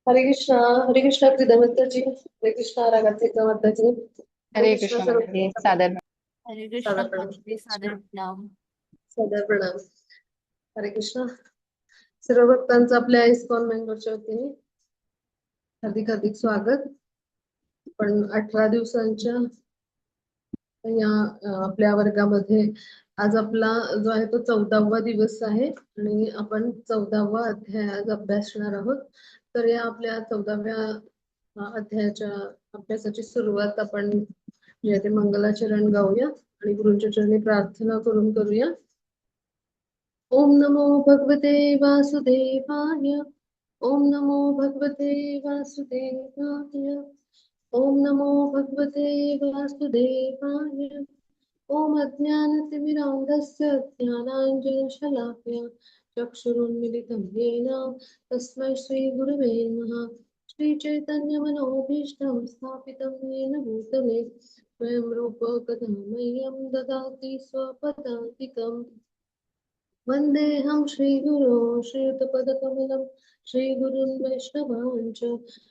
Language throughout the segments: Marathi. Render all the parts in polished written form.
हरे कृष्णा प्रिदमत्ताजी, हरे कृष्णा रागाचे माताजी, हरे हरे कृष्णा कृष्ण सर्व मंडळी सादर हरे कृष्ण सादर प्रणाम. माऊली सादर प्रणाम. सादर प्रणाम. हरे कृष्णा. सर्व भक्तांचं आपल्या इस्कॉन मेंबरच्या वतीने हार्दिक हार्दिक स्वागत. पण 18 दिवसांच्या या आपल्या वर्गामध्ये आज आपला जो आहे तो 14वा दिवस आहे आणि आपण 14वा अध्याय आज अभ्यासणार आहोत. तर या आपल्या 14व्या अध्यायाच्या अभ्यासाची सुरुवात आपण जे ते मंगलाचरण गाऊया आणि गुरूंच्या चरणी प्रार्थना करून करूया. ओम नमो भगवते वासुदेवाय. ओम नमो भगवते वासुदेवाय. ओम नमो भगवते वासुदेवाय. ओम अज्ञानतिमिरान्धस्य ज्ञानाञ्जनशलाकया चक्षुरुन्मिलितं येन तस्मै श्रीगुरवे नमः. श्रीचैतन्यमनोभीष्टं स्थापितं येन भूतले स्वयं रूप कदा मह्यं ददाति स्वपदान्तिकम्. वन्देऽहं श्रीगुरो श्रीयुतपदकमलं श्रीगुरुन् वैष्णवांच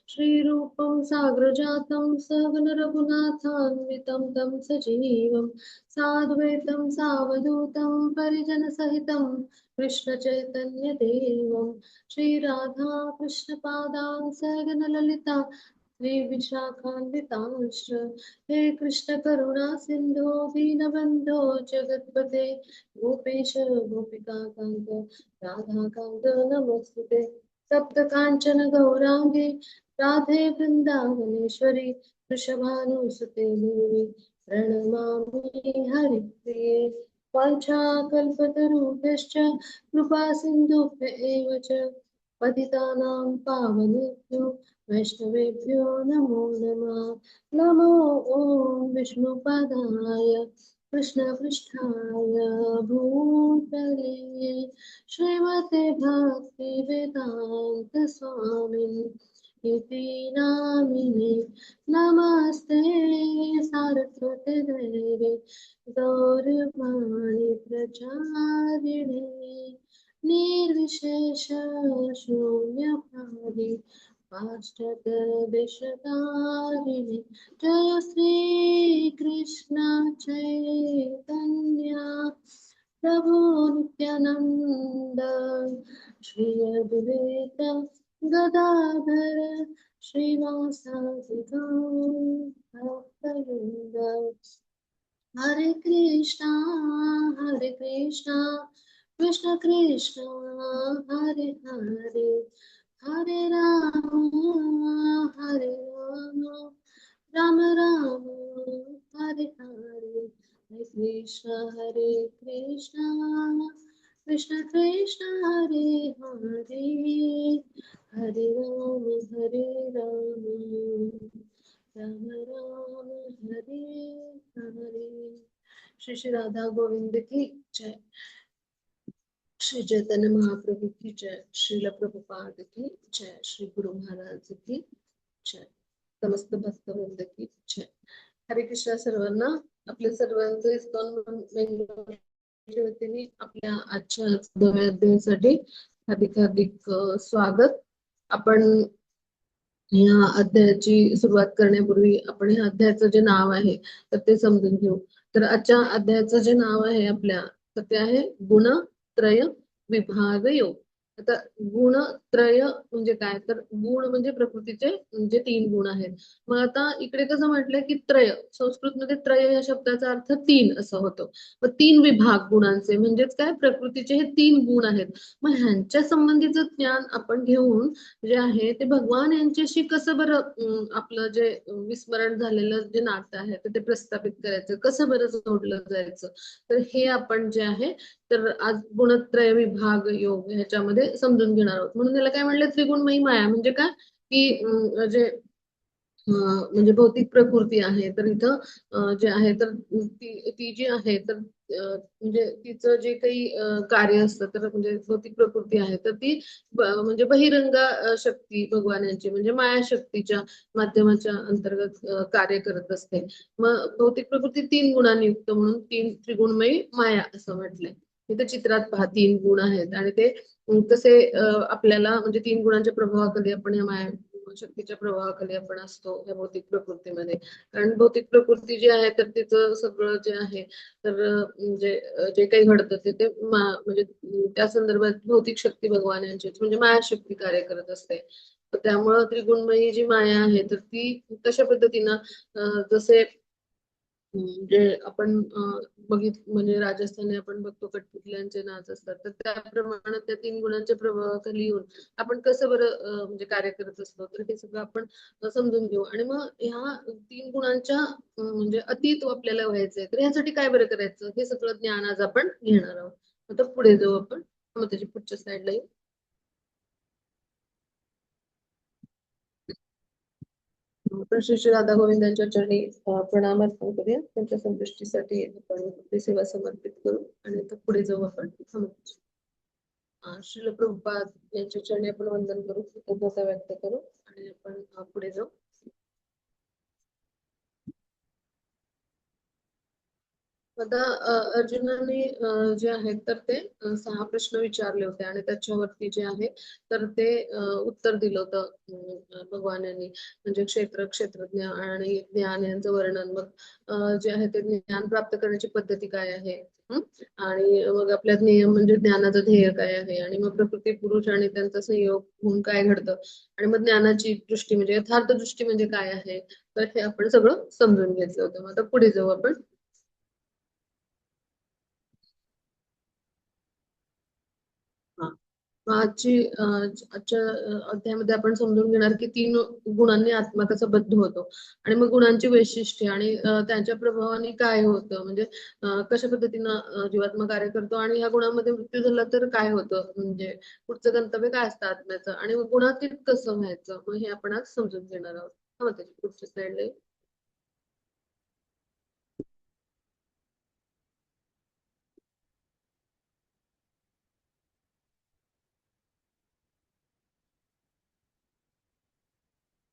श्रीरूपं साग्रजातं सहगण रघुनाथान्वितं तं सजीवं साद्वैतं सावधूतं परिजनसहितं कृष्णचैतन्यदेवं श्रीराधा कृष्णपादां सहगण ललिता श्रीविशाखान्वितांश्च हे कृष्ण करुणा सिन्धो दीनबन्धो जगत्पते गोपेश गोपिकाकान्त राधाकान्त नमोस्तुते. सप्त काञ्चन गौराङ्गे राधे वृन्दावनेश्वरी वृषभानुसुते देवी प्रणमामि हरिप्रिये. वाञ्छाकल्पतरुभ्यश्च कृपा सिन्धुभ्य एव च पतितानां पावनेभ्यो वैष्णवेभ्यो नमो नमः. नमो ॐ विष्णुपदाय कृष्णपृष्ठाय भूतले श्रीमते भक्ति वेदांत स्वामिन् इति नामिने. नमस्ते सारस्वते देवे गौरवाणी प्रचारिणे निर्विशेष शून्यवादी पाश्चात्यदेशतारिणे. जय श्री कृष्ण चैतन्य प्रभु नित्यानंद श्री अद्वैत गदाधर श्रीवासादि भक्तवृंद. हरे कृष्णा कृष्ण कृष्ण हरे हरे हरे राम राम राम हरे हरे. हरे कृष्ण कृष्ण कृष्ण हरे हरे हरे राम राम राम हरे हरे. श्री श्री राधा गोविंद की जय. श्री चैतन्य महाप्रभु की जय. श्रील प्रभुपाद की जय. श्री गुरु महाराज की जय. समस्त भक्तवृंद की जय. हरे कृष्णा सर्वांना. आपल्या सर्वांचं इस्कॉन मेंबरच्या वतीने आपल्या आजच्या 14व्या अध्यायासाठी हार्दिक हार्दिक स्वागत. आपण या अध्यायाची सुरुवात करण्यापूर्वी आपण या अध्यायाचं जे नाव आहे तर ते समजून घेऊ. तर आजच्या अध्यायाचं जे नाव आहे आपल्या तर ते आहे गुणत्रय विभाग योग. आता गुणत्रय म्हणजे काय, तर गुण म्हणजे प्रकृतीचे जे 3 गुण आहेत. मग आता इकडे कसं म्हटलंय की त्रय, संस्कृतमध्ये त्रय या शब्दाचा अर्थ 3 असं होतो. मग 3 विभाग गुणांचे म्हणजेच काय, प्रकृतीचे हे 3 गुण आहेत. मग ह्यांच्या संबंधीचं ज्ञान आपण घेऊन जे आहे ते भगवान यांच्याशी कसं बरं आपलं जे विस्मरण झालेलं जे नातं आहे तर ते प्रस्थापित करायचं, कसं बरं जोडलं जायचं. तर हे आपण जे आहे तर आज गुणत्रय विभाग योग ह्याच्यामध्ये समजून घेणार आहोत. म्हणून याला काय म्हणलं, त्रिगुणमयी माया. म्हणजे काय की जे म्हणजे भौतिक प्रकृती आहे तर इथं जे आहे तर ती जी आहे तर म्हणजे तिचं जे काही कार्य असतं तर म्हणजे भौतिक प्रकृती आहे तर ती म्हणजे बहिरंग शक्ती भगवान यांची म्हणजे माया शक्तीच्या माध्यमाच्या अंतर्गत कार्य करत असते. मग भौतिक प्रकृती 3 गुणांनी युक्त म्हणून 3 त्रिगुणमयी माया असं म्हटलंय. इथे चित्रात पहा 3 गुण आहेत आणि ते तसे आपल्याला म्हणजे 3 गुणांच्या प्रभावाखाली आपण या माया शक्तीच्या प्रभावाखाली आपण असतो या भौतिक प्रकृतीमध्ये. कारण भौतिक प्रकृती जी आहे तर तिचं सगळं जे आहे तर म्हणजे जे काही घडतं ते म्हणजे त्या संदर्भात भौतिक शक्ती भगवान यांचीच म्हणजे माया शक्ती कार्य करत असते. तर त्यामुळं त्रिगुणमयी जी माया आहे तर ती तशा पद्धतीनं जसे म्हणजे आपण म्हणजे राजस्थानी आपण बघतो कठपुतल्यांचे नाच असतात तर त्याप्रमाणे त्या 3 गुणांच्या प्रभावाखाली येऊन आपण कसं बरं म्हणजे कार्य करत असतो तर हे सगळं आपण समजून घेऊ आणि मग ह्या 3 गुणांच्या म्हणजे अतीत आपल्याला व्हायचंय तर ह्यासाठी काय बरं करायचं हे सगळं ज्ञान आज आपण घेणार आहोत. आता पुढे जाऊ आपण मग त्याची पुढच्या स्लाइडला येऊ. आपण श्री श्री राधा गोविंदांच्या चरणी प्रणाम अर्पण करूया त्यांच्या संतुष्टीसाठी आपण आपली सेवा समर्पित करू आणि आता पुढे जाऊ आपण श्रील प्रभुपाद यांच्या चरणी आपण वंदन करू कृतज्ञता व्यक्त करू आणि आपण पुढे जाऊ. आता अर्जुनाने जे आहेत तर ते 6 प्रश्न विचारले होते आणि त्याच्यावरती जे आहे तर ते उत्तर दिलं होतं भगवान यांनी म्हणजे क्षेत्रज्ञ आणि ज्ञान यांचं वर्णन मग जे आहे ते ज्ञान प्राप्त करण्याची पद्धती काय आहे आणि मग आपल्यात नियम म्हणजे ज्ञानाचं ध्येय काय आहे आणि मग प्रकृती पुरुष आणि त्यांचा संयोग होऊन काय घडतं आणि मग ज्ञानाची दृष्टी म्हणजे यथार्थ दृष्टी म्हणजे काय आहे तर हे आपण सगळं समजून घेतलं होतं. मग आता पुढे जाऊ आपण. हा. आजच्या अध्यायामध्ये आपण समजून घेणार की 3 गुणांनी आत्मा कसा बद्ध होतो आणि मग गुणांची वैशिष्ट्ये आणि त्यांच्या प्रभावाने काय होतं म्हणजे कशा पद्धतीनं जीवात्मा कार्य करतो आणि ह्या गुणांमध्ये मृत्यू झाला तर काय होतं म्हणजे पुढचं गंतव्य काय असतं आत्म्याचं आणि मग गुणातीत कसं व्हायचं मग हे आपण आज समजून घेणार आहोत. हा, मग त्याची पुढची स्लाइड.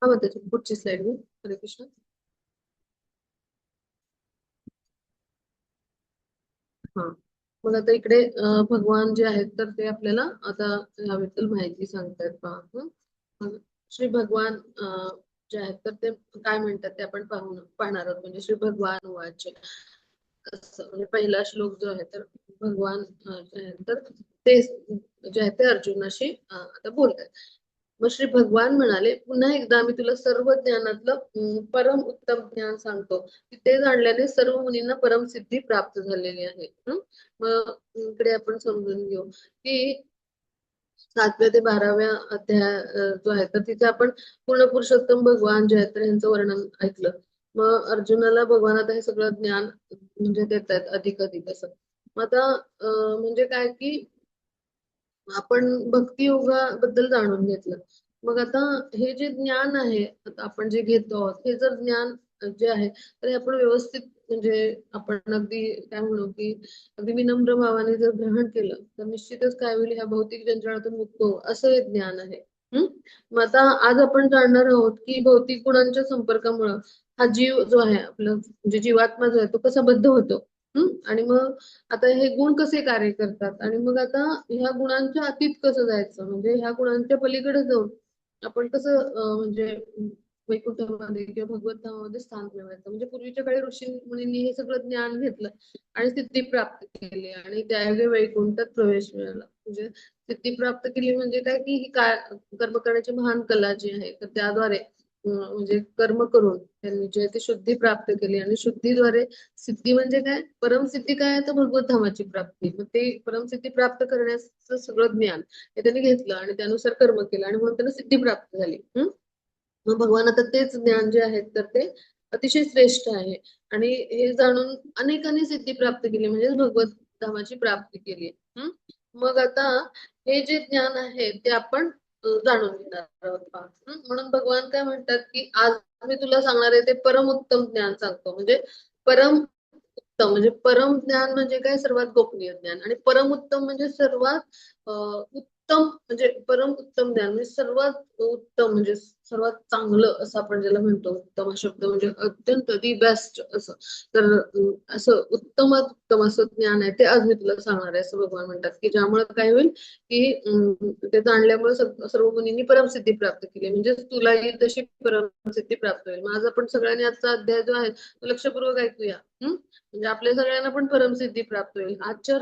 हा, मग त्याची पुढची स्लाइड घेऊ. हरे कृष्ण. हा, मग आता इकडे भगवान जे आहेत तर ते आपल्याला आता याबद्दल माहिती सांगतायत पहा. मग श्री भगवान जे आहेत तर ते काय म्हणतात ते आपण पाहणार आहोत म्हणजे श्री भगवान वाच असं म्हणजे पहिला श्लोक जो आहे तर भगवान जे आहेत तर ते जे आहे ते अर्जुनाशी आता बोलतात. मग श्री भगवान म्हणाले पुन्हा एकदा मी तुला सर्व ज्ञानातलं परम उत्तम ज्ञान सांगतो की ते जाणल्याने सर्व मुनींना परमसिद्धी प्राप्त झालेली आहे. मग इकडे आपण समजून घेऊ की 7व्या ते 12व्या अध्याय जो आहे तर तिथे आपण पूर्ण पुरुषोत्तम भगवान जे आहेत तर यांचं वर्णन ऐकलं. मग अर्जुनाला भगवान आता हे सगळं ज्ञान म्हणजे देत आहेत अधिक अधिक असं. मग आता म्हणजे काय की आपण भक्ती योगाबद्दल जाणून घेतलं. मग आता हे जे ज्ञान आहे आता आपण जे घेतो आहोत हे जर ज्ञान जे आहे तर हे आपण व्यवस्थित म्हणजे आपण अगदी काय म्हणू की अगदी विनम्र भावाने जर ग्रहण केलं तर निश्चितच काय होईल ह्या भौतिक जंजाळातून मुक्त होऊ असं हे ज्ञान आहे. हम्म. मग आता आज आपण जाणणार आहोत की भौतिक गुणांच्या संपर्कामुळं हा जीव जो आहे आपलं म्हणजे जीवात्मा जो आहे तो कसा बद्ध होतो. आणि मग आता हे गुण कसे कार्य करतात आणि मग आता ह्या गुणांच्या अतीत कसं जायचं म्हणजे ह्या गुणांच्या पलीकडे जाऊन आपण कसं म्हणजे वैकुंठामध्ये किंवा भगवत धामामध्ये स्थान मिळवायचं म्हणजे पूर्वीच्या काळी ऋषी मुनींनी हे सगळं ज्ञान घेतलं आणि सिद्धी प्राप्त केली आणि त्यावेळी वैकुंठात प्रवेश मिळाला म्हणजे सिद्धी प्राप्त केली म्हणजे काय की ही काय कर्म करण्याची महान कला जी आहे तर त्याद्वारे म्हणजे कर्म करून त्यांनी जे ते शुद्धी प्राप्त केली आणि शुद्धीद्वारे सिद्धी म्हणजे काय परमसिद्धी काय आहे तर भगवत धामाची प्राप्ती मग ते परमसिद्धी प्राप्त करण्याचं सगळं ज्ञान हे त्यांनी घेतलं आणि त्यानुसार कर्म केलं आणि म्हणून त्यांना सिद्धी प्राप्त झाली. मग भगवान आता तेच ज्ञान जे आहे तर ते अतिशय श्रेष्ठ आहे आणि हे जाणून अनेकांनी सिद्धी प्राप्त केली म्हणजे भगवत धामाची प्राप्ती केली. मग आता हे जे ज्ञान आहे ते आपण जाणून घेणार आहोत पहा. म्हणून भगवान काय म्हणतात की आज मी तुला सांगणार आहे ते परम उत्तम ज्ञान सांगतो म्हणजे परम उत्तम म्हणजे परम ज्ञान म्हणजे काय सर्वात गोपनीय ज्ञान आणि परम उत्तम म्हणजे सर्वात उत्तम म्हणजे परम उत्तम ज्ञान म्हणजे सर्वात उत्तम म्हणजे सर्वात चांगलं असं आपण ज्याला म्हणतो, उत्तम हा शब्द म्हणजे अत्यंत दी बेस्ट असं. तर असं उत्तमात उत्तम असं ज्ञान आहे ते आज मी तुला सांगणार आहे असं भगवान म्हणतात, की ज्यामुळे काय होईल की ते जाणल्यामुळे सर्व मुनींनी परमसिद्धी प्राप्त केली, म्हणजे तुलाही तशी परमसिद्धी प्राप्त होईल. माझा पण सगळ्यांनी आजचा अध्याय जो आहे तो लक्षपूर्वक ऐकूया. म्हणजे आपल्या सगळ्यांना पण परमसिद्धी प्राप्त होईल. आजच्या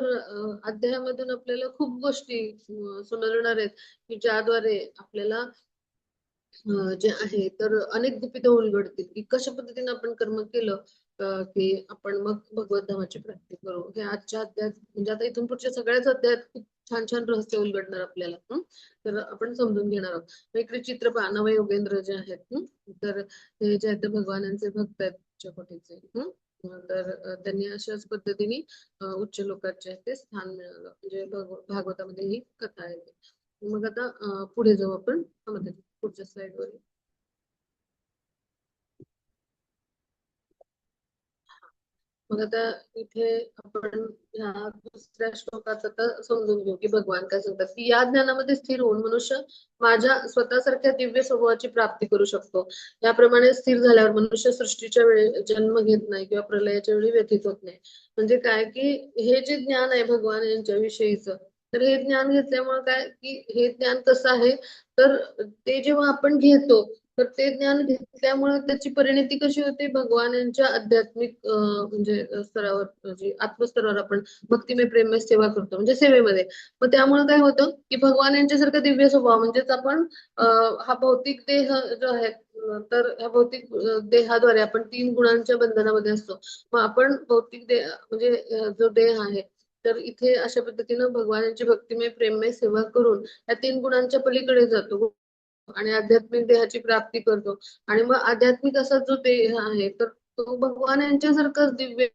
अध्यायामधून आपल्याला खूप गोष्टी समजणार आहेत की ज्याद्वारे आपल्याला जे आहे तर अनेक गुपितं उलगडतील की कशा पद्धतीने आपण कर्म केलं की आपण मग भगवत धामाची प्राप्ती करू. हे आजच्या अध्यायात म्हणजे आता इथून पुढच्या सगळ्याच अध्यायात खूप छान छान रहस्य उलगडणार आपल्याला. तर आपण समजून घेणार आहोत. मग इकडे चित्र पहा, नवयोगेंद्र जे आहेत तर हे जे आहेत ते भगवानांचे भक्त आहेत उच्च कोटीचे. तर त्यांनी अशाच पद्धतीने उच्च लोकांचे ते स्थान मिळालं, म्हणजे भागवतामध्ये ही कथा आहे. मग आता पुढे जाऊ आपण पुढच्या स्लाइड वर. मग आता इथे आपण ह्या दुसऱ्या श्लोकात आता समजून घेऊ की भगवान काय सांगतात की या ज्ञानामध्ये स्थिर होऊन मनुष्य माझ्या स्वतःसारख्या दिव्य स्वभावाची प्राप्ती करू शकतो. याप्रमाणे स्थिर झाल्यावर मनुष्य सृष्टीच्या वेळी जन्म घेत नाही किंवा प्रलयाच्या वेळी व्यथित होत नाही. म्हणजे काय की हे जे ज्ञान आहे भगवान यांच्या विषयीचं, तर हे ज्ञान घेतल्यामुळे काय की हे ज्ञान कसं आहे तर ते जेव्हा आपण घेतो तर ते ज्ञान घेतल्यामुळे त्याची परिणती कशी होते भगवान यांच्या आध्यात्मिक म्हणजे स्तरावर, म्हणजे आत्मस्तरावर आपण भक्तिमय प्रेममय सेवा करतो म्हणजे सेवेमध्ये. मग त्यामुळे काय होतं की भगवान यांच्यासारखं दिव्य स्वभाव म्हणजेच आपण हा भौतिक देह जो आहे तर ह्या भौतिक देहाद्वारे आपण 3 गुणांच्या बंधनामध्ये असतो. मग आपण भौतिक देह म्हणजे जो देह आहे तर इथे अशा पद्धतीनं भगवानांची भक्तिमय प्रेममय सेवा करून या 3 गुणांच्या पलीकडे जातो आणि आध्यात्मिक देहाची प्राप्ती करतो. आणि मग आध्यात्मिक असा जो देह आहे तर तो भगवान यांच्यासारखाच दिव्य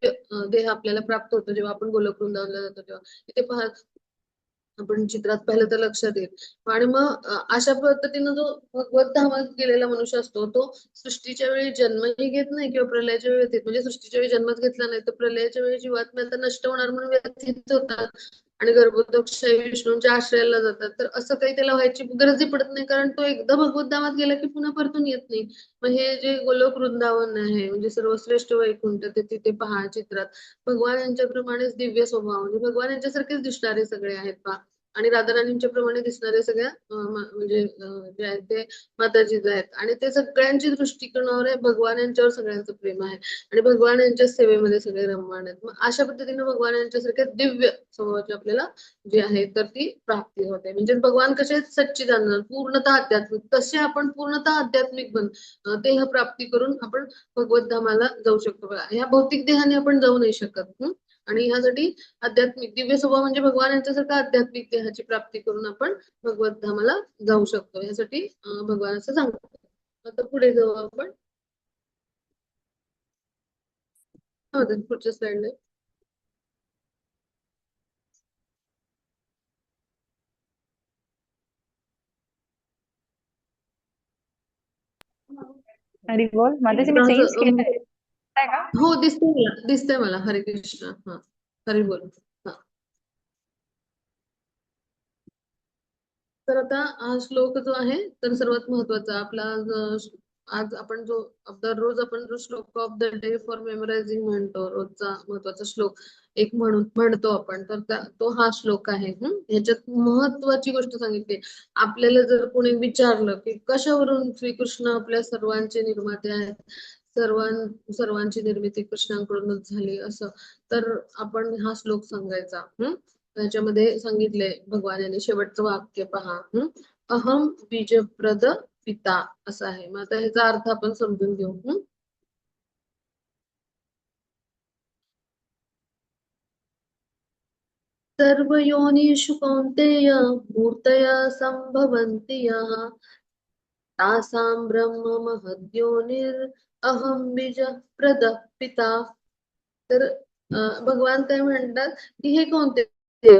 देह आपल्याला प्राप्त होतो जेव्हा आपण गोलोक वृंदावनला जातो तेव्हा. इथे पहा आपण चित्रात पाहिलं तर लक्षात येईल. आणि मग अशा पद्धतीनं जो भगवत धामात गेलेला मनुष्य असतो तो सृष्टीच्या वेळी जन्मही घेत नाही किंवा प्रलयाच्या वेळी व्यथित, म्हणजे सृष्टीच्या वेळी जन्मच घेतला नाही तर प्रलयाच्या वेळी जीवात्मा आता नष्ट होणार म्हणून व्यथित होतात आणि गर्भोदकशाही विष्णूंच्या आश्रयाला जातात. तर असं काही त्याला व्हायची गरजही पडत नाही, कारण तो एकदा भगवत धामात गेला की पुन्हा परतून येत नाही. मग हे जे गोलोक वृंदावन आहे म्हणजे सर्वश्रेष्ठ वैकुंठ ते तिथे पहा चित्रात भगवान यांच्याप्रमाणेच दिव्य स्वभाव म्हणजे भगवान यांच्यासारखेच दिसणारे सगळे आहेत पहा. आणि राधाराणींच्या प्रमाणे दिसणारे सगळ्या म्हणजे जे आहेत ते माताजीच आहेत आणि ते सगळ्यांची दृष्टी कोणावर आहे भगवान यांच्यावर सगळ्यांचं प्रेम आहे आणि भगवान यांच्या सेवेमध्ये सगळे रममाण आहेत. मग अशा पद्धतीने भगवान यांच्यासारख्या दिव्य स्वभावाची आपल्याला जे आहे तर ती प्राप्ती होते. म्हणजे भगवान कसे सच्चिदानंद पूर्णतः आध्यात्मिक, तसे आपण पूर्णतः आध्यात्मिक देह प्राप्ती करून आपण भगवत धामाला जाऊ शकतो. बघा ह्या भौतिक देहाने आपण जाऊ नाही शकत. आणि ह्यासाठी आध्यात्मिक दिव्य स्वभाव म्हणजे भगवान यांच्यासारखं आध्यात्मिक देहाची प्राप्ती करून आपण भगवत धामाला जाऊ शकतो. यासाठी भगवान असं सांगतात. आता पुढे जाऊ आपण. पुढच्या स्लाइडला. हरी बोल माताजी, मी चेंज केलंय का? हो दिसतंय मला. हरे कृष्ण. हा हरी बोल. हा तर आता हा श्लोक जो आहे तर सर्वात महत्वाचा आपला आज आपण जो दररोज आपण जो श्लोक ऑफ द डे फॉर मेमोरायझिंग म्हणतो, रोजचा महत्वाचा श्लोक एक म्हणून म्हणतो आपण, तर तो हा श्लोक आहे. ह्याच्यात महत्वाची गोष्ट सांगितली. आपल्याला जर कोणी विचारलं की कशावरून श्रीकृष्ण आपल्या सर्वांचे निर्माते आहेत, सर्वांची निर्मिती कृष्णांकडूनच झाली असं, तर आपण हा श्लोक सांगायचा. त्याच्यामध्ये सांगितले भगवान यांनी शेवटचं वाक्य पहा. अहम बीजप्रद पिता असं आहे. मग आता ह्याचा अर्थ आपण समजून घेऊ. सर्वयोनिषु कौन्तेय मूर्तय सम्भवन्ति यः तासां ब्रह्म महद्योनिर अहम बीजप्रद पिता. तर भगवान काय म्हणतात की हे कोणते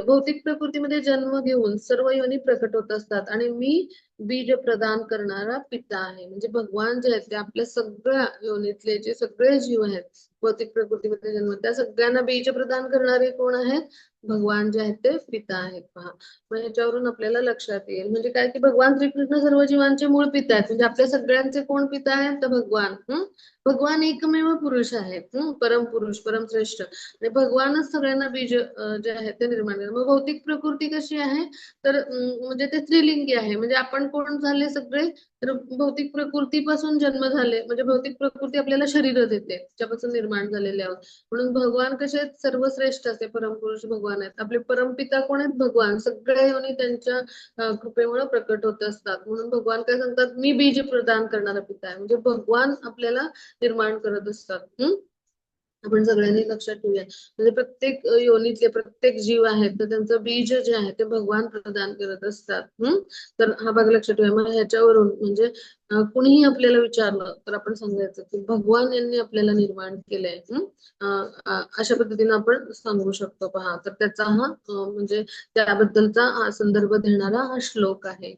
भौतिक प्रकृतीमध्ये जन्म घेऊन सर्व योनी प्रकट होत असतात आणि मी बीज प्रदान करणारा पिता आहे. म्हणजे भगवान जे आहेत ते आपल्या सगळ्या योनीतले जे सगळे जीव आहेत भौतिक प्रकृतीमध्ये जन्म त्या सगळ्यांना बीज प्रदान करणारे कोण आहेत? भगवान जे आहेत ते पिता आहेत. पहा, मग याच्यावरून आपल्याला लक्षात येईल म्हणजे काय की भगवान श्रीकृष्ण सर्व जीवांचे मूळ पिता आहेत. म्हणजे आपल्या सगळ्यांचे कोण पिता आहेत? तर भगवान. भगवान एकमेव पुरुष आहे. परमपुरुष, परमश्रेष्ठ. आणि भगवानच सगळ्यांना बीज जे आहेत ते निर्माण करतात. मग भौतिक प्रकृती कशी आहे? तर म्हणजे ते स्त्रीलिंगी आहे. म्हणजे आपण कोण झाले सगळे? तर भौतिक प्रकृतीपासून जन्म झाले. म्हणजे भौतिक प्रकृती आपल्याला शरीर देते, त्याच्यापासून निर्माण झालेले आहोत. म्हणून भगवान कसे आहेत? सर्वश्रेष्ठ असे परमपुरुष भगवान आहेत. आपले परमपिता कोण आहेत? भगवान. सगळ्या योनी त्यांच्या कृपेमुळे प्रकट होत असतात. म्हणून भगवान काय सांगतात? मी बीज प्रदान करणारा पिता आहे. म्हणजे भगवान आपल्याला निर्माण करत असतात. आपण सगळ्यांनी लक्षात ठेवूया. म्हणजे प्रत्येक योनीतले प्रत्येक जीव आहेत तर त्यांचं बीज जे आहे ते भगवान प्रदान करत असतात. तर हा भाग लक्षात ठेवूया. मग ह्याच्यावरून म्हणजे कुणीही आपल्याला विचारलं तर आपण सांगायचं की भगवान यांनी आपल्याला निर्माण केलंय. अशा पद्धतीने आपण सांगू शकतो. पहा, तर त्याचा हा म्हणजे त्याबद्दलचा हा संदर्भ देणारा हा श्लोक आहे.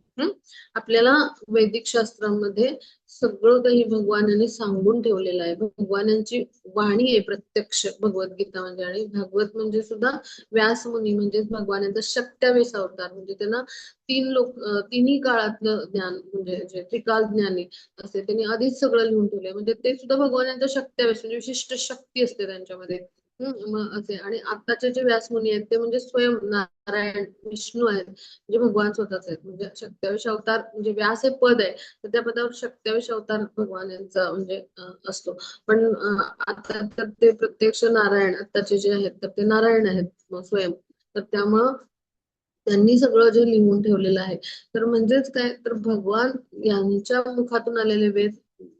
आपल्याला वैदिक शास्त्रामध्ये सगळं काही भगवान यांनी सांगून ठेवलेलं आहे. भगवान यांची वाणी आहे प्रत्यक्ष भगवद्गीता म्हणजे. आणि भागवत म्हणजे सुद्धा व्यासमुनी म्हणजेच भगवान यांचा 27 अवतार. म्हणजे त्यांना तिन्ही काळातलं ज्ञान म्हणजे जे त्रिकाल ज्ञानी असते त्यांनी आधीच सगळं लिहून ठेवलंय. म्हणजे ते सुद्धा भगवान यांचा 27 म्हणजे विशिष्ट शक्ती असते त्यांच्यामध्ये. मग असे आणि आताचे जे व्यासमुनी आहेत ते म्हणजे स्वयं नारायण विष्णू आहेत. म्हणजे भगवान स्वतःच आहेत. म्हणजे 27 अवतार म्हणजे व्यास हे पद आहे तर त्या पदावर 27 अवतार भगवान यांचा म्हणजे असतो. पण आता तर ते प्रत्यक्ष नारायण आताचे जे आहेत तर ते नारायण आहेत स्वयं. तर त्यामुळं त्यांनी सगळं जे लिहून ठेवलेलं आहे तर म्हणजेच काय तर भगवान यांच्या मुखातून आलेले वेद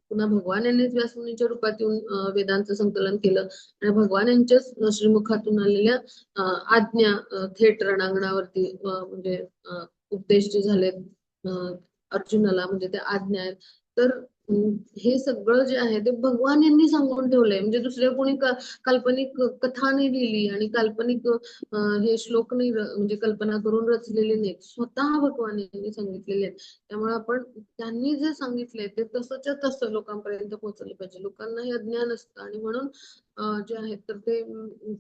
पुन्हा भगवान यांनीच व्यासमुनीच्या रूपात येऊन वेदांचं संकलन केलं आणि भगवान यांच्याच श्रीमुखातून आलेल्या आज्ञा थेट रणांगणावरती म्हणजे उपदेश जे झालेत अर्जुनाला म्हणजे त्या आज्ञा आहेत. तर हे सगळं जे आहे ते भगवान यांनी सांगून ठेवलंय. म्हणजे दुसऱ्या कोणी काल्पनिक कथा नाही लिहिली आणि काल्पनिक हे श्लोक नाही म्हणजे कल्पना करून रचलेले नाहीत. स्वतः भगवान यांनी सांगितलेले आहेत. त्यामुळे आपण त्यांनी जे सांगितलंय ते तसंच्या तसं लोकांपर्यंत पोहोचलं पाहिजे. लोकांना हे अज्ञान असतं आणि म्हणून जे आहेत तर ते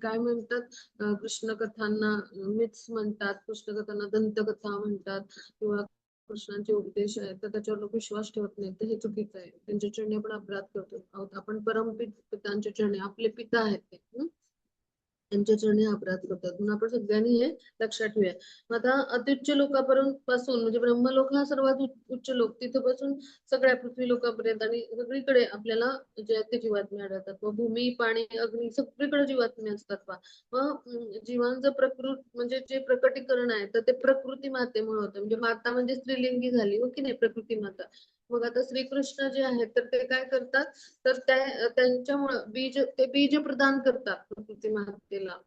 काय म्हणतात कृष्ण कथांना मिथ्स म्हणतात, कृष्ण कथांना दंतकथा म्हणतात किंवा कृष्णांचे उपदेश आहेत तर त्याच्यावर लोक विश्वास ठेवत नाहीत. तर हे चुकीचं आहे. त्यांच्या चरणी आपण अपराध करतो आहोत. आपण पितांच्या चरणी आपले पिता आहेत ते त्यांच्या चरणी अपराध करतात. म्हणून आपण सगळ्यांनी हे लक्षात ठेवूया. मग आता अत्युच्च लोकांपर्यंत पासून म्हणजे ब्रह्मलोक हा सर्वात उच्च लोक तिथपासून सगळ्या पृथ्वी लोकांपर्यंत आणि सगळीकडे आपल्याला जे आहेत ते जीवात्मे आढळतात. मग भूमी, पाणी, अग्नी सगळीकडे जीवात्मे असतात. पहा, मग जीवांचं प्रकृत म्हणजे जे प्रकटीकरण आहे तर ते प्रकृती मातेमुळे होतं. म्हणजे माता म्हणजे स्त्रीलिंगी झाली हो की नाही, प्रकृती माता. मग आता श्रीकृष्ण जे आहेत तर ते काय करतात तर त्यांच्यामुळं ते बीज प्रदान करतात प्रकृती मातेला.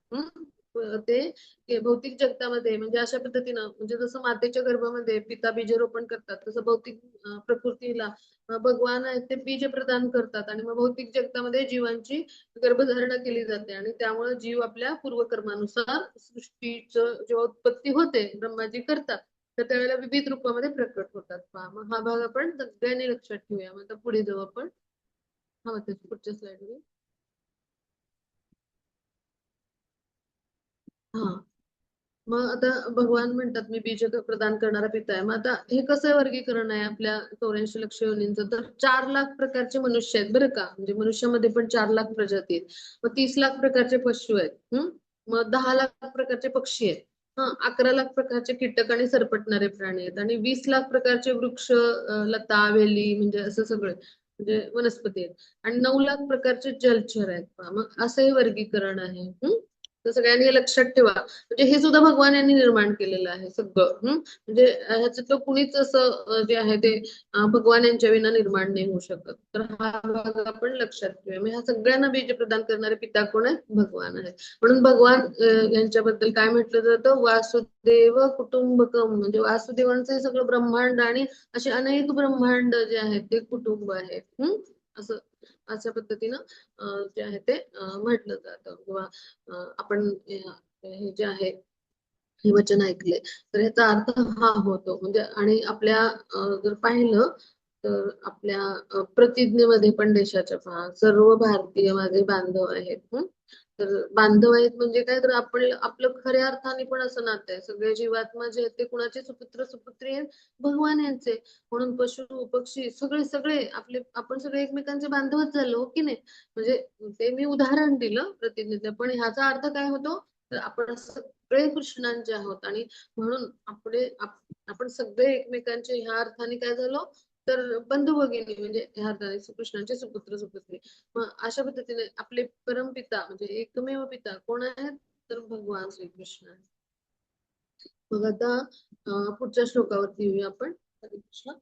ते भौतिक जगतामध्ये म्हणजे अशा पद्धतीनं म्हणजे जसं मातेच्या गर्भामध्ये पिता बीजरोपण करतात तसं भौतिक प्रकृतीला भगवान आहेत ते बीज प्रदान करतात आणि मग भौतिक जगतामध्ये जीवांची गर्भधारणा केली जाते आणि त्यामुळे जीव आपल्या पूर्वकर्मानुसार सृष्टीचं जेव्हा उत्पत्ती होते ब्रह्माजी करतात तर त्यावेळेला विविध रूपामध्ये प्रकट होतात. पहा, मग हा भाग आपण सगळ्यांनी लक्षात ठेवूया. मग आता पुढे जाऊ आपण. हा पुढच्या स्लाइड वर. हा, मग आता भगवान म्हणतात मी बीज प्रदान करणारा पिता आहे. मग आता हे कसं वर्गीकरण आहे आपल्या 84 लक्ष योनींचं तर 4 लाख प्रकारचे मनुष्य आहेत बरं का. म्हणजे मनुष्यामध्ये पण 4 लाख प्रजाती आहेत. मग 30 लाख प्रकारचे पशु आहेत. मग 10 लाख प्रकारचे पक्षी आहेत. 11 लाख प्रकारचे कीटक आणि सरपटणारे प्राणी आहेत आणि 20 लाख प्रकारचे वृक्ष लता वेली म्हणजे असं सगळं म्हणजे वनस्पती आहेत आणि 9 लाख प्रकारचे जलचर आहेत. मग असं हे वर्गीकरण आहे. तर सगळ्यांनी हे लक्षात ठेवा. म्हणजे हे सुद्धा भगवान यांनी निर्माण केलेलं आहे सगळं. म्हणजे ह्याच्यातलं कुणीच असं जे आहे ते भगवान यांच्या विना निर्माण नाही होऊ शकत. तर हा भाग आपण लक्षात ठेवूया. म्हणजे ह्या सगळ्यांना बीज प्रदान करणारे पिता कोण आहेत? भगवान आहेत. म्हणून भगवान यांच्याबद्दल काय म्हटलं जातं? वासुदेव कुटुंबकम. म्हणजे वासुदेवांचं हे सगळं ब्रह्मांड आणि असे अनेक ब्रह्मांड जे आहेत ते कुटुंब आहेत. असं अशा पद्धतीनं जे आहे ते म्हटलं जातं किंवा आपण हे जे आहे हे वचन ऐकले तर याचा अर्थ हा होतो. म्हणजे आणि आपल्या जर पाहिलं तर आपल्या प्रतिज्ञेमध्ये पण देशाच्या पहा सर्व भारतीय माझे बांधव आहेत. तर बांधव आहेत म्हणजे काय तर आपण आपलं खऱ्या अर्थाने पण असं नातं आहे. सगळे जीवात्मा जे आहेत ते कुणाचे सुपुत्र सुपुत्री आहेत, भगवान यांचे. म्हणून पशु पक्षी सगळे सगळे आपले आपण सगळे एकमेकांचे बांधवच झालो, हो की नाही? म्हणजे ते मी उदाहरण दिलं प्रतिज्ञेचं, पण ह्याचा अर्थ काय होतो तर आपण सगळे कृष्णांचे आहोत आणि म्हणून आपण सगळे एकमेकांचे ह्या अर्थाने काय झालो तर बंधू भगिनी, म्हणजे ह्या अर्थाने कृष्णांचे सुपुत्र सुपुत्री. मग अशा पद्धतीने आपले परमपिता म्हणजे एकमेव पिता कोण आहेत तर भगवान श्रीकृष्ण आहेत. मग आता पुढच्या श्लोकावरती येऊया आपण. हरे कृष्ण.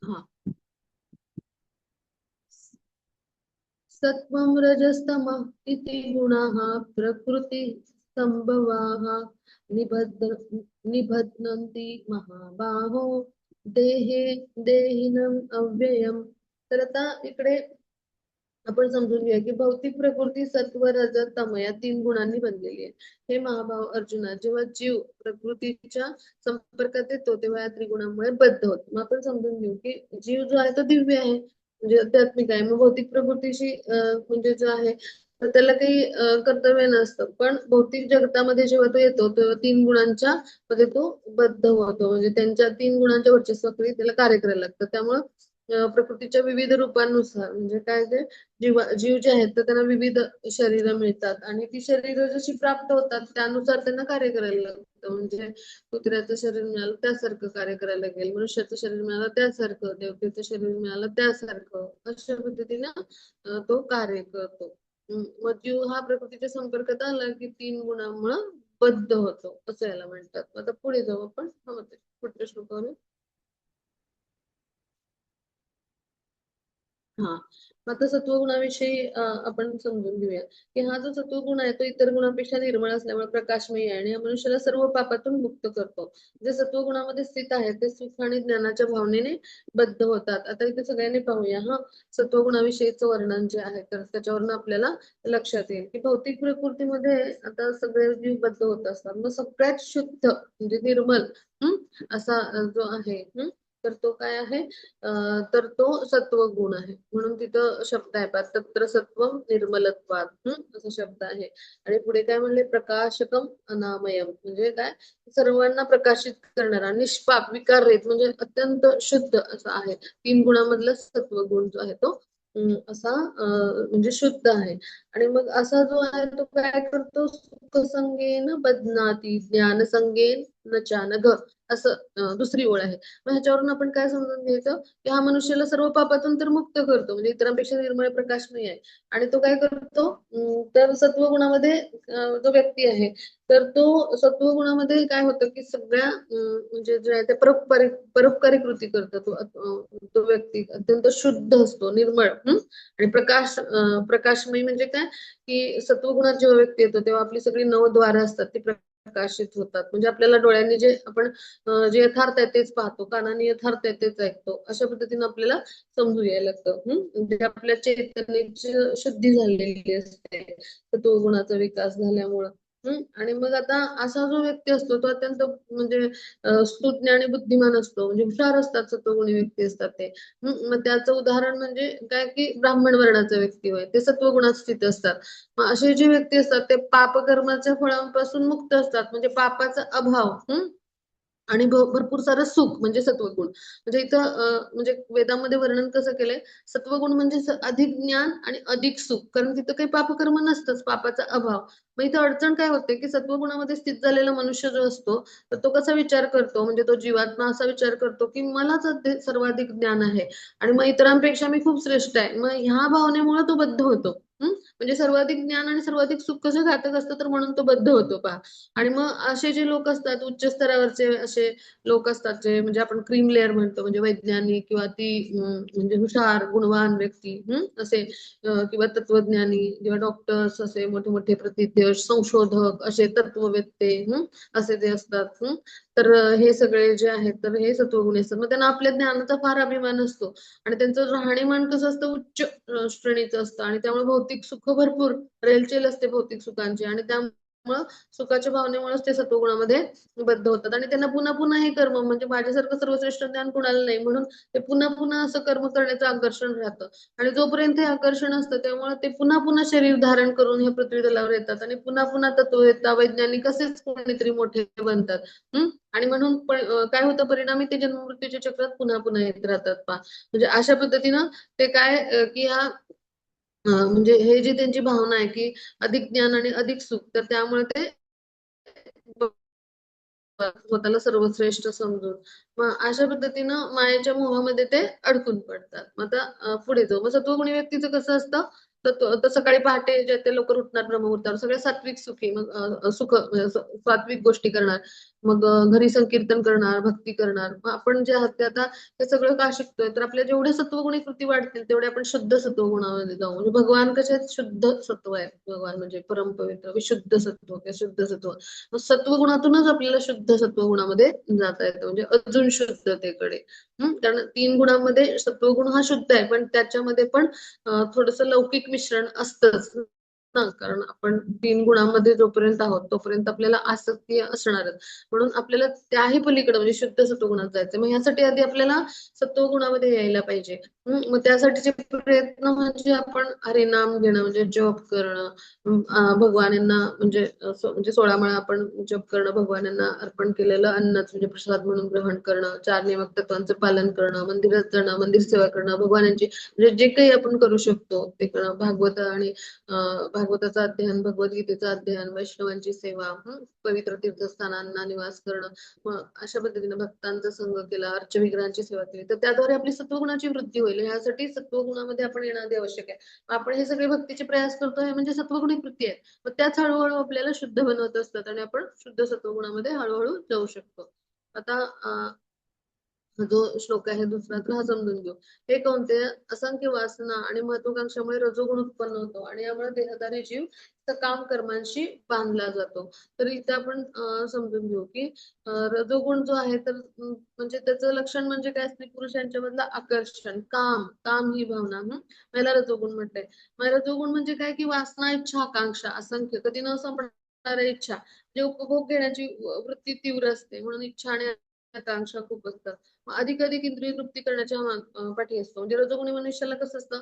हा, सत्वं रजस्तमः इति गुणाः प्रकृती संभवाः निबध्नन्ति महाबाहो देहे देहिनम् अव्ययम्. तर आता इकडे आपण समजून घेऊया की भौतिक प्रकृती सत्व रज तम या 3 गुणांनी बनलेली आहे. हे महाभाव अर्जुना, जेव्हा जीव प्रकृतीच्या संपर्कात येतो तेव्हा या त्रिगुणांमुळे बद्ध होतो. मग आपण समजून घेऊ की जीव जो आहे तो दिव्य आहे, म्हणजे आध्यात्मिक आहे. मग भौतिक प्रकृतीशी म्हणजे जो आहे तर त्याला काही कर्तव्य नसतं. पण भौतिक जगतामध्ये जेव्हा तो येतो तेव्हा 3 गुणांच्या मध्ये तो बद्ध होतो. म्हणजे त्यांच्या 3 गुणांच्या वर्चस्वाखाली त्याला कार्य करायला लागतं. त्यामुळं प्रकृतीच्या विविध रूपांनुसार म्हणजे काय ते जीव जे आहेत तर त्यांना विविध शरीर मिळतात आणि ती शरीर जशी प्राप्त होतात त्यानुसार त्यांना कार्य करायला लागतं. म्हणजे कुत्र्याचं शरीर मिळालं त्यासारखं कार्य करायला लागेल, मनुष्याचं शरीर मिळालं त्यासारखं, देवतेचं शरीर मिळालं त्यासारखं, अशा पद्धतीने तो कार्य करतो. मग जीव हा प्रकृतीच्या संपर्कात आला की 3 गुणांमुळे बद्ध होतो असं याला म्हणतात. आता पुढे जाऊ आपण. पुढच्या श्लोकावर. हा, आता सत्वगुणाविषयी आपण समजून घेऊया की हा जो सत्वगुण आहे तो इतर गुणांपेक्षा निर्मळ असल्यामुळे प्रकाशमयी आहे आणि या मनुष्याला सर्व पापातून मुक्त करतो. जे सत्वगुणामध्ये स्थित आहे ते सुख आणि ज्ञानाच्या भावनेने बद्ध होतात. आता इथे सगळ्यांनी पाहूया हा सत्वगुणाविषयीचं वर्णन जे आहे तर त्याच्यावरून आपल्याला लक्षात येईल की भौतिक प्रकृतीमध्ये आता सगळे जीव बद्ध होत असतात. मग सगळ्यात शुद्ध म्हणजे निर्मल असा जो आहे तर तो काय आहे तर तो सत्व गुण आहे. म्हणून तिथं शब्द आहे पहा, तत्र सत्वम निर्मलत्वात् असा शब्द आहे. आणि पुढे काय म्हणले, प्रकाशकम अनामयम म्हणजे काय, सर्वांना प्रकाशित करणारा, निष्पाप विकाररहित म्हणजे अत्यंत शुद्ध असा आहे. 3 गुणामधला सत्व गुण जो आहे तो असा म्हणजे शुद्ध आहे. आणि मग असा जो आहे तो काय करतो, सुख संगेन बदनाती ज्ञान संगेन नचानघ असं दुसरी ओळ आहे. मग ह्याच्यावरून आपण काय समजून घ्यायचं की हा मनुष्याला सर्व पापातून तर मुक्त करतो, म्हणजे इतरांपेक्षा निर्मळ प्रकाशमय आहे. आणि तो काय करतो तर सत्वगुणामध्ये जो व्यक्ती आहे तर तो सत्वगुणामध्ये काय होतं की सगळ्या म्हणजे जे आहे ते परोपकारी कृती करतो. तो व्यक्ती अत्यंत शुद्ध असतो, निर्मळ आणि प्रकाशमयी म्हणजे काय की सत्वगुणात जेव्हा व्यक्ती येतो तेव्हा आपली सगळी नवद्वारं असतात ती प्रकाशित होतात. म्हणजे आपल्याला डोळ्यांनी जे आपण जे यथार्थ आहे तेच पाहतो, कानाने यथार्थ आहे तेच ऐकतो, अशा पद्धतीने आपल्याला समजू यायला लागतं. म्हणजे आपल्या चैतन्याची शुद्धी झालेली असते तो गुणाचा विकास झाल्यामुळं. आणि मग आता असा जो व्यक्ती असतो तो अत्यंत म्हणजे स्तुज्ञ आणि बुद्धिमान असतो, म्हणजे हुशार असतात सत्वगुणी व्यक्ती असतात ते. मग त्याचं उदाहरण म्हणजे काय की ब्राह्मण वर्णाचा व्यक्ती होय ते सत्वगुणात स्थित असतात. मग असे जे व्यक्ती असतात ते पापकर्माच्या फळांपासून मुक्त असतात, म्हणजे पापाचा अभाव आणि भरपूर सारं सुख म्हणजे सत्वगुण. म्हणजे इथं म्हणजे वेदामध्ये वर्णन कसं केलंय, सत्वगुण म्हणजे अधिक ज्ञान आणि अधिक सुख, कारण तिथं काही पापकर्म नसतंच, पापाचा अभाव. मग इथं अडचण काय होते की सत्वगुणामध्ये स्थित झालेला मनुष्य जो असतो तर तो कसा विचार करतो, म्हणजे तो जीवात्मा असा विचार करतो की मलाच सर्वाधिक ज्ञान आहे आणि मग इतरांपेक्षा मी खूप श्रेष्ठ आहे. मग ह्या भावनेमुळे तो बद्ध होतो. म्हणजे सर्वाधिक ज्ञान आणि सर्वाधिक सुख कसं घातक असतं तर म्हणून तो बद्ध होतो पहा. आणि मग असे जे लोक असतात उच्च स्तरावरचे असे लोक असतात जे म्हणजे आपण क्रीम लेअर म्हणतो, म्हणजे वैज्ञानिक किंवा ती म्हणजे हुशार गुणवान व्यक्ती असे किंवा तत्वज्ञानी किंवा डॉक्टर्स असे मोठे मोठे संशोधक असे तत्ववेत्ते असे जे असतात तर हे सगळे जे आहेत तर हे सत्वगुणी असतात. मग त्यांना आपल्या ज्ञानाचा फार अभिमान असतो आणि त्यांचं राहणीमान कसं असतं, उच्च श्रेणीचं असतं आणि त्यामुळे भौतिक सुख भरपूर रेलचेल असते भौतिक सुखांची आणि त्यामुळं सुखाच्या भावनेमुळेच ते सत्वगुणामध्ये बद्ध होतात आणि त्यांना पुन्हा पुन्हा हे कर्म म्हणजे माझ्यासारखं सर्वश्रेष्ठ ज्ञान कुणाला नाही म्हणून ते पुन्हा पुन्हा असं कर्म करण्याचं आकर्षण राहतं आणि जोपर्यंत हे आकर्षण असतं त्यामुळे ते पुन्हा पुन्हा शरीर धारण करून हे पृथ्वी तलावर येतात आणि पुन्हा पुन्हा तत्ववेत्ता वैज्ञानिक असेच कोणीतरी मोठे बनतात. आणि म्हणून काय होतं परिणामी ते जन्ममृत्यूच्या चक्रात पुन्हा पुन्हा येत राहतात पहा म्हणजे अशा पद्धतीनं ते काय की हा म्हणजे हे जी त्यांची भावना आहे की अधिक ज्ञान आणि अधिक सुख तर त्यामुळे ते स्वतःला सर्वश्रेष्ठ समजून मग अशा पद्धतीनं मायेच्या मोहामध्ये ते अडकून पडतात. मग आता पुढे जाऊ. मग सत्वगुणी व्यक्तीचं कसं असतं तर सकाळी पहाटे जे ते लवकर उठणार ब्रह्ममुहूर्तावर सगळे सात्विक सुखी मग सुख म्हणजे सात्विक गोष्टी करणार मग घरी संकीर्तन करणार भक्ती करणार मग आपण जे आहात ते आता हे सगळं का शिकतोय तर आपल्या जेवढे सत्वगुणी कृती वाढतील तेवढे आपण शुद्ध सत्वगुणामध्ये जाऊ म्हणजे भगवान कसे आहेत शुद्ध सत्व आहे भगवान म्हणजे परमपवित्र विशुद्ध सत्व किंवा शुद्ध सत्व मग सत्वगुणातूनच आपल्याला शुद्ध सत्वगुणामध्ये जाता येतं म्हणजे अजून शुद्धतेकडे कारण 3 गुणांमध्ये सत्वगुण हा शुद्ध आहे पण त्याच्यामध्ये पण थोडस लौकिक मिश्रण असतंच ना कारण आपण 3 गुणांमध्ये जोपर्यंत आहोत तोपर्यंत आपल्याला आसक्ती असणारच म्हणून आपल्याला त्याही पलीकडे म्हणजे शुद्ध सत्वगुणात जायचं मग ह्यासाठी आधी आपल्याला सत्वगुणामध्ये यायला पाहिजे मग त्यासाठीचे प्रयत्न म्हणजे आपण हरिनाम घेणं म्हणजे जप करणं भगवानांना म्हणजे 16 माळा आपण जप करणं भगवानांना अर्पण केलेलं अन्नच म्हणजे प्रसाद म्हणून ग्रहण करणं 4 नियमक तत्वांचं पालन करणं मंदिरात जाणं मंदिर सेवा करणं भगवानांची म्हणजे जे काही आपण करू शकतो ते करणं भागवत आणि भागवताचं अध्ययन भगवद्गीतेचं अध्ययन वैष्णवांची सेवा पवित्र तीर्थस्थानांना निवास करणं मग अशा पद्धतीने भक्तांचा संग केला अर्चविग्रहांची सेवा केली तर त्याद्वारे आपली सत्वगुणाची वृद्धी होईल यासाठी सत्वगुणामध्ये आपण येणं आधी आवश्यक आहे आपण हे सगळे भक्तीचे प्रयास करतोय म्हणजे सत्वगुणी कृती आहे मग त्याच हळूहळू आपल्याला शुद्ध बनवत असतात आणि आपण शुद्ध सत्वगुणामध्ये हळूहळू जाऊ शकतो आता जो श्लोक आहे दुसरा तर हा समजून घेऊ हे कोणते असंख्य वासना आणि महत्वाकांक्षामुळे रजोगुण उत्पन्न होतो आणि यामुळे देहधारी जीव काम कर्मांशी बांधला जातो तर इथे आपण समजून घेऊ की रजोगुण जो आहे तर म्हणजे त्याचं लक्षण म्हणजे काय स्त्री पुरुषांच्या मधलं आकर्षण काम काम ही भावना मला रजोगुण म्हणताय मग रजोगुण म्हणजे काय की वासना इच्छा आकांक्षा असंख्य कधी न संपणाऱ्या इच्छा जे उपभोग घेण्याची वृत्ती तीव्र असते म्हणून इच्छा आणि आकांक्षा खूप असतात अधिक अधिक इंद्रिय तृप्ती करण्याच्या पाठी असतो म्हणजे रजोगुणी मनुष्याला कसं असतं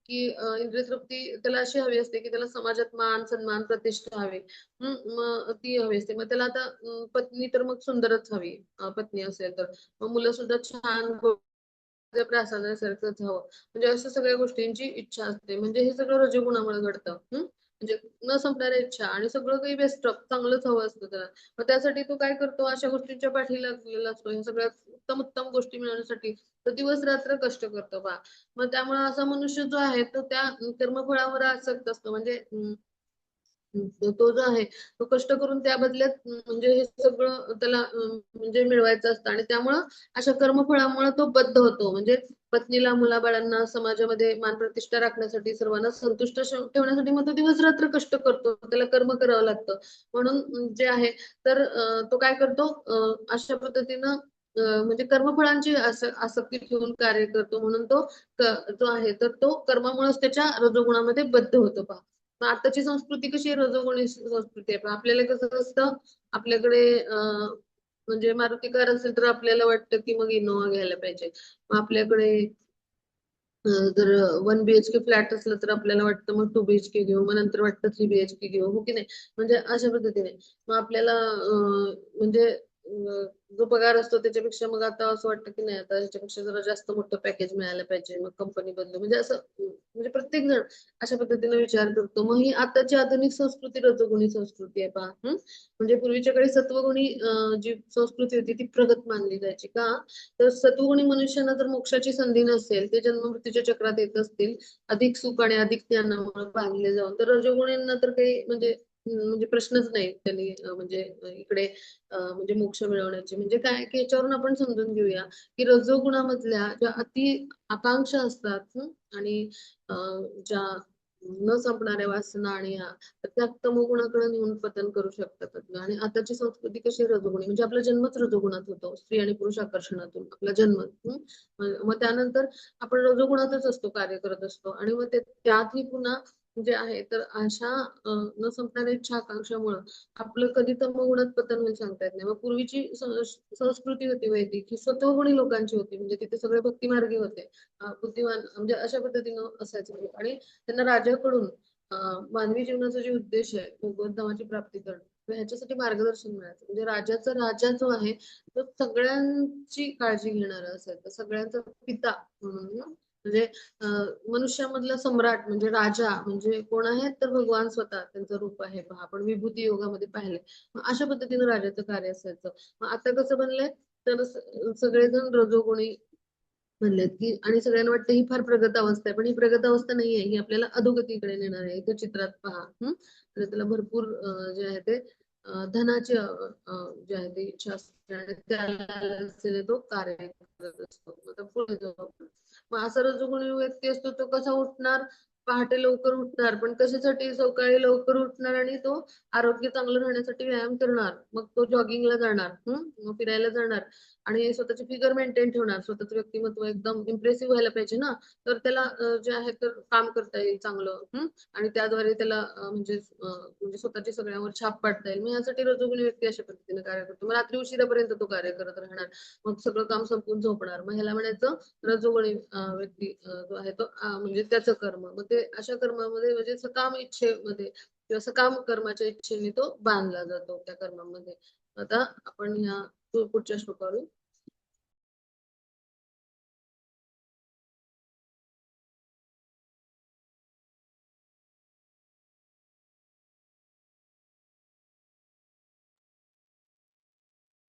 की इंद्रिय तृप्ती त्याला अशी हवी असते की त्याला समाजात मान सन्मान प्रतिष्ठा हवी मग ती हवी असते मग त्याला आता पत्नी तर मग सुंदरच हवी पत्नी असेल तर मग मुलं सुद्धा छान प्रासादासारखंच हवं म्हणजे अशा सगळ्या गोष्टींची इच्छा असते म्हणजे हे सगळं रजोगुणामुळे घडतं म्हणजे न संपणाऱ्या इच्छा आणि सगळं काही बेस्ट चांगलंच हवं असतं त्याला मग त्यासाठी तो काय करतो अशा गोष्टींच्या पाठी लागलेला असतो ह्या सगळ्यात उत्तम उत्तम गोष्टी मिळवण्यासाठी तो दिवस रात्र कष्ट करतो बा मग त्यामुळे असा मनुष्य जो आहे तो त्या कर्मफळावर आसक्त असतो म्हणजे तो जो आहे तो कष्ट करून त्या बदल्यात म्हणजे हे सगळं त्याला म्हणजे मिळवायचं असतं आणि त्यामुळं अशा कर्मफळामुळे तो बद्ध होतो म्हणजे पत्नीला मुलाबाळांना समाजामध्ये मान प्रतिष्ठा राखण्यासाठी सर्वांना संतुष्ट ठेवण्यासाठी मग तो दिवस रात्र कष्ट करतो त्याला कर्म करावं लागतं म्हणून जे आहे तर तो काय करतो अशा पद्धतीनं म्हणजे कर्मफळांची आसक्ती ठेवून कार्य करतो म्हणून तो जो आहे तर तो कर्मामुळेच त्याच्या रजोगुणामध्ये बद्ध होतो पहा मग आताची संस्कृती कशी रजोगुणी संस्कृती आहे पण आपल्याला कसं असतं आपल्याकडे म्हणजे मारुती कार असेल तर आपल्याला वाटतं की मग इनोवा घ्यायला पाहिजे मग आपल्याकडे जर 1 BHK फ्लॅट असलं तर आपल्याला वाटतं मग 2 BHK घेऊ मग नंतर वाटतं 3 BHK घेऊ हो की नाही म्हणजे अशा पद्धतीने मग आपल्याला म्हणजे जो पगार असतो त्याच्यापेक्षा मग आता असं वाटतं की नाही आता ह्याच्यापेक्षा जरा जास्त मोठं पॅकेज मिळायला पाहिजे मग कंपनी बदलू म्हणजे असं म्हणजे प्रत्येक जण अशा पद्धतीने विचार करतो मग ही आताची आधुनिक संस्कृती रजोगुणी संस्कृती आहे पहा म्हणजे पूर्वीच्या काळी सत्वगुणी जी संस्कृती होती ती प्रगत मानली जायची का तर सत्वगुणी मनुष्यांना जर मोक्षाची संधी नसेल ते जन्ममृत्यूच्या चक्रात येत असतील अधिक सुख आणि अधिक ज्ञानामुळे बांधले जाऊन तर रजोगुणींना तर काही म्हणजे प्रश्नच नाही त्यांनी म्हणजे इकडे म्हणजे मोक्ष मिळवण्याचे म्हणजे काय की याच्यावरून आपण समजून घेऊया की रजोगुणामधल्या ज्या अति आकांक्षा असतात आणि ज्या न संपणाऱ्या वासना आणि ह्या तर त्या तमोगुणाकडे नेऊन पतन करू शकतात. आणि आताची संस्कृती कशी रजोगुणी म्हणजे आपला जन्मच रजोगुणात होतो, स्त्री आणि पुरुष आकर्षणातून आपला जन्म. मग त्यानंतर आपण रजोगुणातच असतो, कार्य करत असतो आणि मग ते त्यातही पुन्हा जे आहे तर अशा न संपणाऱ्या इच्छा आकांक्षामुळं आपलं कधी तमोगुणात पतन होईल सांगता येत नाही. मग पूर्वीची संस्कृती होती वैदिक ही सत्वगुणी लोकांची होती, म्हणजे तिथे सगळे भक्तिमार्गी होते, बुद्धिमान म्हणजे अशा पद्धतीनं असायचं. आणि त्यांना राजाकडून मानवी जीवनाचा जे उद्देश आहे भगवत धामाची प्राप्ती करणं तर ह्याच्यासाठी मार्गदर्शन मिळायचं. म्हणजे राजाचा राजा जो आहे तो सगळ्यांची काळजी घेणारा असायचा, सगळ्यांचा पिता म्हणून ना. म्हणजे मनुष्यामधला सम्राट म्हणजे राजा म्हणजे कोण आहे तर भगवान स्वतः त्यांचं रूप आहे पहा, आपण विभूती योगामध्ये पाहिले. मग अशा पद्धतीनं राजाचं कार्य असायचं. मग आता कसं बनलंय तर सगळेजण रजोगुणी म्हणलेत की आणि सगळ्यांना वाटतं ही फार प्रगत अवस्था आहे, पण ही प्रगत अवस्था नाहीये, ही आपल्याला अधोगतीकडे नेणार आहे. इथं चित्रात पहा. तर त्याला भरपूर जे आहे ते धनाचे जे आहे ते इच्छा असते आणि त्याला तो कार्य करत असतो. आता पुढे जाऊ आपण. मग असा रजोगुणी व्यक्ती असतो तो कसा उठणार, पहाटे लवकर उठणार, पण कशासाठी सकाळी लवकर उठणार आणि तो आरोग्य चांगलं राहण्यासाठी व्यायाम करणार, मग तो जॉगिंगला जाणार, मग फिरायला जाणार आणि स्वतःची फिगर मेंटेन ठेवणार, स्वतःचं व्यक्तिमत्व एकदम इम्प्रेसिव्ह व्हायला पाहिजे ना. तर त्याला जे आहे तर काम करता येईल चांगलं. आणि त्याद्वारे त्याला म्हणजे स्वतःची सगळ्यांवर छाप पाडता येईल. मग यासाठी रजोगुणी व्यक्ती अशा पद्धतीने कार्य करतो. मग रात्री उशिरापर्यंत तो कार्य करत राहणार, मग सगळं काम संपून झोपणार. मग ह्याला म्हणायचं रजोगुणी व्यक्ती जो आहे तो म्हणजे त्याचं कर्म. मग ते अशा कर्मामध्ये म्हणजे सकाम इच्छेमध्ये किंवा सकाम कर्माच्या इच्छेने तो बांधला जातो त्या कर्मामध्ये. आता आपण ह्या पुढच्या श्लोकावर येऊ.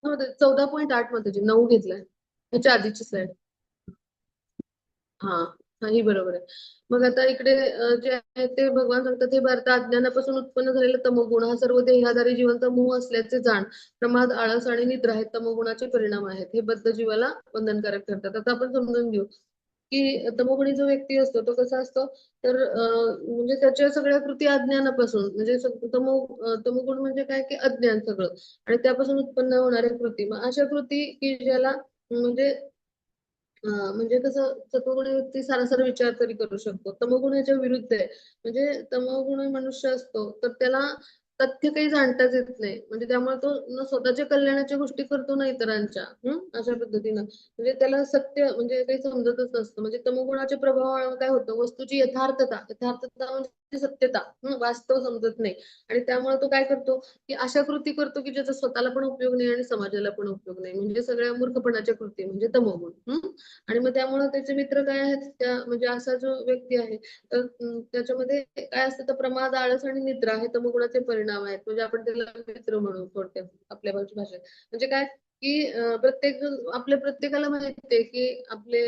हो, 14.8 मध्ये 9 घेतलाय त्याच्या आधीची स्लाइड. हा हा ही बरोबर आहे. मग आता इकडे जे आहे ते भगवान सांगतात हे भारत अज्ञानापासून उत्पन्न झालेला तमोगुण हा सर्व देहाधारी जीवनचा मोह असल्याचे जाण. प्रमाद, आळस आणि निद्रा हे तमोगुणाचे परिणाम आहेत, हे बद्ध जीवाला बंधनकारक ठरतात. आता आपण समजून घेऊ की तमोगुणी जो व्यक्ती असतो तो कसा असतो तर म्हणजे त्याच्या सगळ्या कृती अज्ञानापासून म्हणजे तमोगुण म्हणजे काय की अज्ञान सगळं आणि त्यापासून उत्पन्न होणाऱ्या कृती. मग अशा कृती की ज्याला म्हणजे म्हणजे कसं सत्वगुणी व्यक्ती सारासार विचार तरी करू शकतो, तमोगुणाच्या विरुद्ध आहे. म्हणजे तमोगुणी मनुष्य असतो तर त्याला तथ्य काही जाणताच येत नाही, म्हणजे त्यामुळे तो न स्वतःच्या कल्याणाच्या गोष्टी करतो ना इतरांच्या. अशा पद्धतीनं म्हणजे त्याला सत्य म्हणजे काही समजतच नसतं. म्हणजे तमोगुणाच्या प्रभावामुळे काय होतं वस्तूची यथार्थता यथार्थता म्हणजे सत्यता वास्तव समजत नाही आणि त्यामुळे तो काय करतो की अशा कृती करतो की ज्याचा स्वतःला पण उपयोग नाही आणि समाजाला पण उपयोग नाही, म्हणजे सगळ्या मूर्खपणाच्या कृती म्हणजे तमोगुण. आणि मग त्यामुळे त्याचे मित्र काय आहेत त्या म्हणजे असा जो व्यक्ती आहे तर त्याच्यामध्ये काय असतं तर प्रमाद, आळस आणि निद्रा हे तमोगुणाचे परिणाम आहेत. म्हणजे आपण त्याला मित्र म्हणू थोडक्यात आपल्या भाषेत. म्हणजे काय की आपल्या प्रत्येकाला माहिती आहे की आपले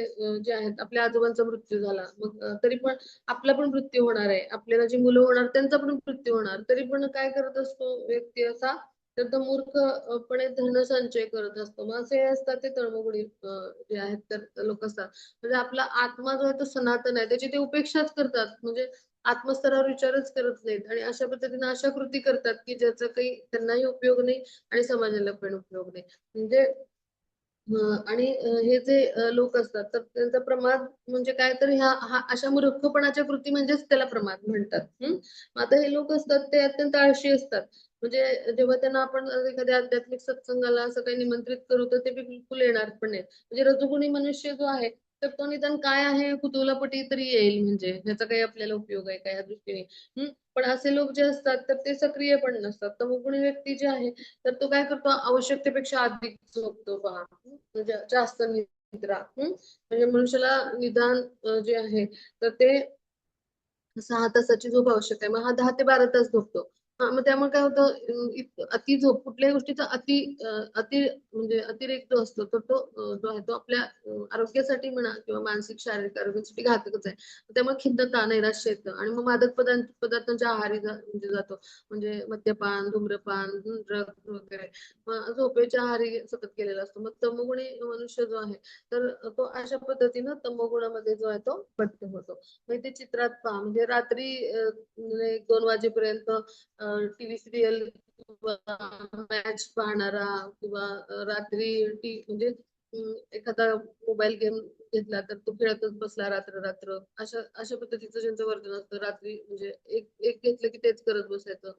जे आहेत आपल्या आजोबांचा मृत्यू झाला मग तरी पण आपला पण मृत्यू होणार आहे, आपल्याला जी मुलं होणार त्यांचा पण मृत्यू होणार, तरी पण काय करत असतो व्यक्ती असा तर तो मूर्खपणे धन संचय करत असतो. मग असे असतात ते तळमोगुणी जे आहेत तर लोक असतात. म्हणजे आपला आत्मा जो आहे तो सनातन आहे त्याची ते उपेक्षाच करतात, म्हणजे आत्मस्तरावर विचारच करत नाहीत आणि अशा पद्धतीने अशा कृती करतात की ज्याचा काही त्यांनाही उपयोग नाही आणि समाजाला पण उपयोग नाही. म्हणजे आणि हे जे लोक असतात तर त्यांचा प्रमाद म्हणजे काय तर अशा मूर्खपणाच्या कृती म्हणजेच त्याला प्रमाद म्हणतात. आता हे लोक असतात ते अत्यंत आळशी असतात. म्हणजे जेव्हा त्यांना आपण एखाद्या आध्यात्मिक सत्संगाला असं काही निमंत्रित करू तर ते बिलकुल येणार पण नाहीत. म्हणजे रजोगुणी मनुष्य जो आहे तर तो निदान काय आहे कुतूहलापोटी तरी येईल, म्हणजे ह्याचा काही आपल्याला उपयोग आहे का या दृष्टीने. पण असे लोक जे असतात तर ते सक्रिय पण नसतात. तमोगुणी व्यक्ती जे आहे तर तो काय करतो आवश्यकतेपेक्षा अधिक झोपतो पहा, म्हणजे जास्त निद्रा. म्हणजे मनुष्याला निदान जे आहे तर ते 6 तासाची झोप आवश्यक आहे. मग हा 10 ते 12 तास झोपतो. हा, मग त्यामुळे काय होतं, अति झोप कुठल्याही गोष्टीचा अति म्हणजे अतिरेक जो असतो जो आहे तो आपल्या आरोग्यासाठी म्हणा किंवा मानसिक शारीरिक आरोग्यासाठी घातकच आहे. त्यामुळे खिन्नता, नैराश्य येतं आणि मग मादक पदार्थांच्या आहारी म्हणजे जातो. म्हणजे मद्यपान, धूम्रपान, ड्रग्ज वगैरे. मग झोपेच्या आहारी सतत केलेला असतो. मग तमोगुणी मनुष्य जो आहे तर तो अशा पद्धतीनं तमोगुणामध्ये जो आहे तो पट्ट होतो. मग ते चित्रात पहा, म्हणजे रात्री 1-2 वाजेपर्यंत टीव्ही सिरियल किंवा मॅच पाहणारा किंवा रात्री म्हणजे एखादा मोबाईल गेम घेतला तर तो खेळतच बसला रात्र रात्र, अशा अशा पद्धतीचं ज्यांचं वर्तन असतं. रात्री म्हणजे एक एक घेतलं की तेच करत बसायचं.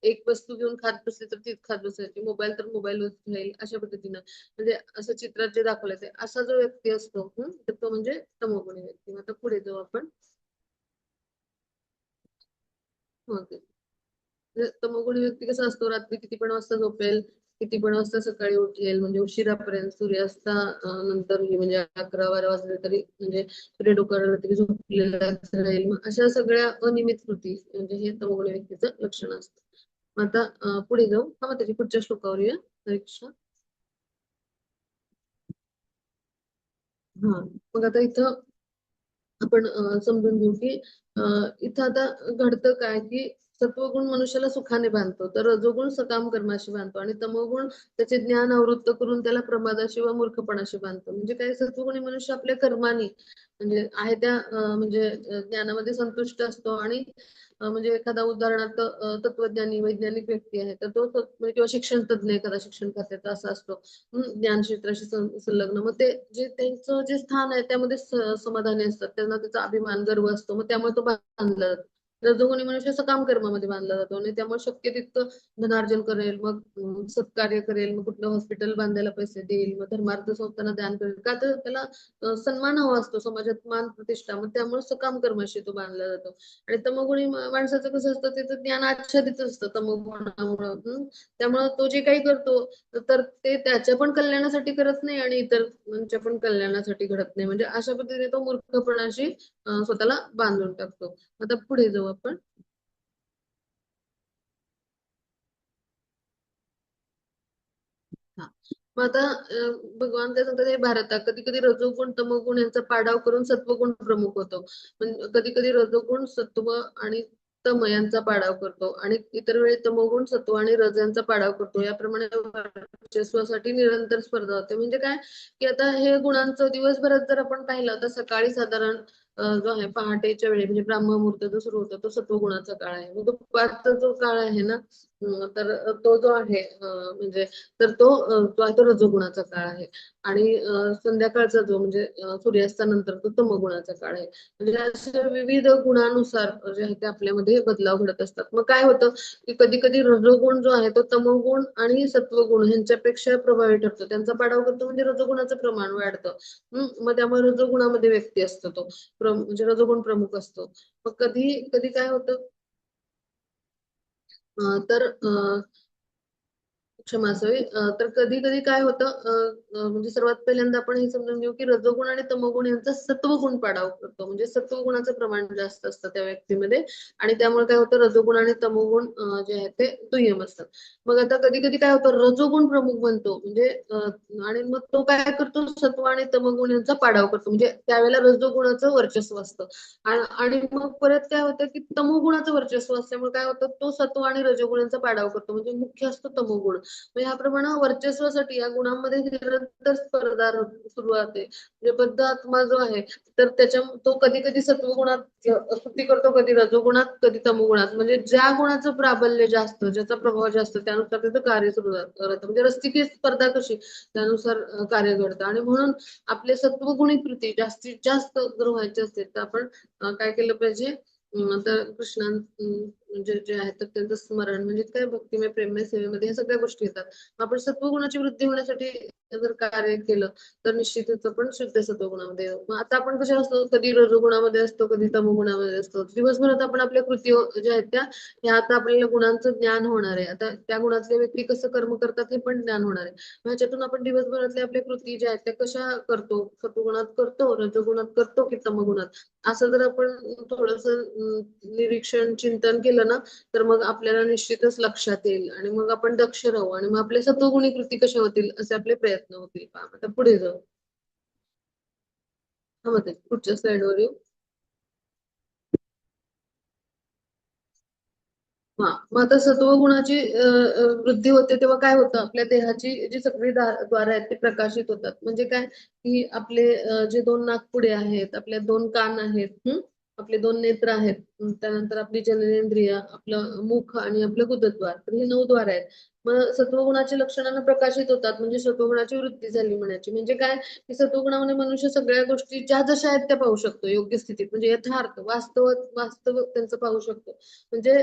एक वस्तू घेऊन खात बसली तर तीच खात बसायची. मोबाईल तर मोबाईलवर राहील, अशा पद्धतीनं म्हणजे असं चित्रात जे दाखवलंय असा जो व्यक्ती असतो तर तो म्हणजे तमोगुणी व्यक्ती. आता पुढे जाऊ आपण. तमोगुणी व्यक्ती कसा असतो, रात्री किती पण वाजता झोपेल, किती पण वाजता सकाळी उठेल, म्हणजे उशिरापर्यंत सूर्यास्ता नंतर म्हणजे 11-12 वाजले तरी म्हणजे सूर्य डोकावला तरी झोपलेलाच राहील. मग अशा सगळ्या अनियमित कृती म्हणजे हे तमोगुणी व्यक्तीचं लक्षण असतं. मग आता पुढे जाऊ. मग त्याची पुढच्या श्लोकावर येऊया. हरे कृष्ण. हा, मग आता इथं आपण समजून घेऊ की इथं आता घडतं काय की सत्वगुण मनुष्याला सुखाने बांधतो, तर रजोगुण सकाम कर्माशी बांधतो आणि तमोगुण त्याचे ज्ञान आवृत्त करून त्याला प्रमादाशी व मूर्खपणाशी बांधतो. म्हणजे काय, सत्वगुणी मनुष्य आपल्या कर्माने म्हणजे आहे त्या म्हणजे ज्ञानामध्ये संतुष्ट असतो आणि म्हणजे एखादा उदाहरणार्थ तत्वज्ञानी वैज्ञानिक व्यक्ती आहे तर तो म्हणजे किंवा शिक्षण तज्ञ एखादा शिक्षण खात्याचा असा असतो, ज्ञान क्षेत्राशी संलग्न. मग ते जे त्यांचं जे स्थान आहे त्यामध्ये समाधानी असतात, त्यांना त्याचा अभिमान गर्व असतो. मग त्यामुळे तो बांधला जातो. रजोगुणी मनुष्य सकाम कर्मामध्ये बांधला जातो आणि त्यामुळे शक्य तितकं धनार्जन करेल, मग सत्कार्य करेल, मग कुठलं हॉस्पिटल बांधायला पैसे देईल, मग धर्मार्थ संस्थांना दान करेल, का तर त्याला सन्मान हवा असतो, समाजात मान प्रतिष्ठा. मग त्यामुळे सकाम कर्माशी तो बांधला जातो. आणि तमोगुणी माणसाचं कसं असतं, त्याचं ज्ञान आच्छादित असतं तमोगुणामुळं. त्यामुळं तो जे काही करतो तर ते त्याच्या पण कल्याणासाठी करत नाही आणि इतरांच्या पण कल्याणासाठी घडत नाही. म्हणजे अशा पद्धतीने तो मूर्खपणाशी स्वतःला बांधून टाकतो. आता पुढे जाऊ आपण. हा, मग आता भगवान काय सांगतात, हे भारता कधी कधी रजोगुण तमोगुण यांचा पाडाव करून सत्वगुण प्रमुख होतो. पण कधी कधी रजोगुण सत्व आणि तम यांचा पाडाव करतो आणि इतर वेळी तमोगुण सत्व आणि रज यांचा पाडाव करतो. याप्रमाणे वर्चस्वासाठी निरंतर स्पर्धा होते. म्हणजे काय की आता हे गुणांचं दिवसभरात जर आपण पाहिलं तर सकाळी साधारण जो आहे पहाटेच्या वेळी म्हणजे ब्राह्ममुहूर्त जो सुरू होतो तो सत्वगुणाचा काळ आहे. मग दुपारचा जो काळ आहे ना तर तो जो आहे म्हणजे तर तो आहे तो रजोगुणाचा काळ आहे. आणि संध्याकाळचा जो म्हणजे सूर्यास्तानंतर तो तमोगुणाचा काळ आहे. म्हणजे अशा विविध गुणानुसार जे आहे ते आपल्यामध्ये बदलाव घडत असतात. मग काय होतं की कधी कधी रजोगुण जो आहे तो तमोगुण आणि सत्वगुण ह्यांच्यापेक्षा प्रभावी ठरतो. त्यांचा पाडाव करतो म्हणजे रजोगुणाचं प्रमाण वाढतं. मग त्यामुळे रजोगुणामध्ये व्यक्ती असतो तो म्हणजे रजोगुण प्रमुख असतो. मग कधी कधी काय होतं तर क्षमा असावी. तर कधी कधी काय होतं म्हणजे सर्वात पहिल्यांदा आपण हे समजून घेऊ की रजोगुण आणि तमोगुण यांचा सत्वगुण पाडाव करतो. म्हणजे सत्वगुणाचं प्रमाण जास्त असतं त्या व्यक्तीमध्ये आणि त्यामुळे काय होतं रजोगुण आणि तमोगुण जे आहेत ते दुय्यम असतात. मग आता कधी कधी काय होतं रजोगुण प्रमुख बनतो म्हणजे आणि मग तो काय करतो सत्व आणि तमोगुण यांचा पाडाव करतो. म्हणजे त्यावेळेला रजोगुणाचं वर्चस्व असतं आणि मग परत काय होतं की तमोगुणाचं वर्चस्व असल्यामुळे काय होतं तो सत्व आणि रजोगुण यांचा पाडाव करतो. म्हणजे मुख्य असतो तमोगुण. मग ह्याप्रमाणे वर्चस्वासाठी या गुणांमध्ये निरंतर स्पर्धा सुरू आहे. म्हणजे बद्ध आत्मा जो आहे तर तो कधी कधी सत्वगुणात स्तुती करतो, कधी रजोगुणात, कधी तमोगुणात. म्हणजे ज्या गुणाचं प्राबल्य जास्त, ज्याचा प्रभाव जास्त त्यानुसार त्याचं कार्य सुरू राहतं. म्हणजे रस्तिकी स्पर्धा कशी त्यानुसार कार्य घडतं. आणि म्हणून आपले सत्वगुणी कृती जास्तीत जास्त जर व्हायचे असतील तर आपण काय केलं पाहिजे तर कृष्णां म्हणजे जे आहे तर त्यांचं स्मरण म्हणजे काय भक्तिमय प्रेममय सेवेमध्ये या सगळ्या गोष्टी येतात. आपण सत्वगुणाची वृद्धी होण्यासाठी जर कार्य केलं तर निश्चितच आपण शुद्ध सत्वगुणामध्ये येऊ. मग आता आपण कसे असतो, कधी रजोगुणामध्ये असतो, कधी तमोगुणामध्ये असतो. दिवसभरात आपण आपल्या कृती ज्या आहेत ह्या आता आपल्याला गुणांचं ज्ञान होणार आहे. आता त्या गुणातले व्यक्ती कसं कर्म करतात हे पण ज्ञान होणार आहे. ह्याच्यातून आपण दिवसभरातल्या आपल्या कृती ज्या आहेत त्या कशा करतो, सत्वगुणात करतो, रजोगुणात करतो की तमगुणात, असं जर आपण थोडस निरीक्षण चिंतन केलं केलं ना तर मग आपल्याला निश्चितच लक्षात येईल आणि मग आपण दक्ष राहू आणि मग आपले सत्वगुणी कृती कशा होतील असे आपले प्रयत्न होतील. पहा, आता पुढे जाऊ. हा मग पुढच्या स्लाइडवर येऊ. हा मग आता सत्वगुणाची वृद्धी होते तेव्हा काय होतं आपल्या देहाची जी सगळी द्वार आहेत ते प्रकाशित होतात. म्हणजे काय की आपले जे दोन नाकपुडे आहेत, आपले दोन कान आहेत, आपले दोन नेत्र आहेत, त्यानंतर आपली जननेंद्रिय, आपलं मुख आणि आपलं गुदद्वार, तर हे 9 द्वार आहेत. मग सत्वगुणाच्या लक्षणांना प्रकाशित होतात म्हणजे सत्वगुणाची वृद्धी झाली म्हणायची. म्हणजे काय की सत्वगुणामध्ये मनुष्य सगळ्या गोष्टी ज्या जशा आहेत त्या पाहू शकतो योग्य स्थितीत, म्हणजे यथार्थ वास्तव वास्तव त्यांचं पाहू शकतो. म्हणजे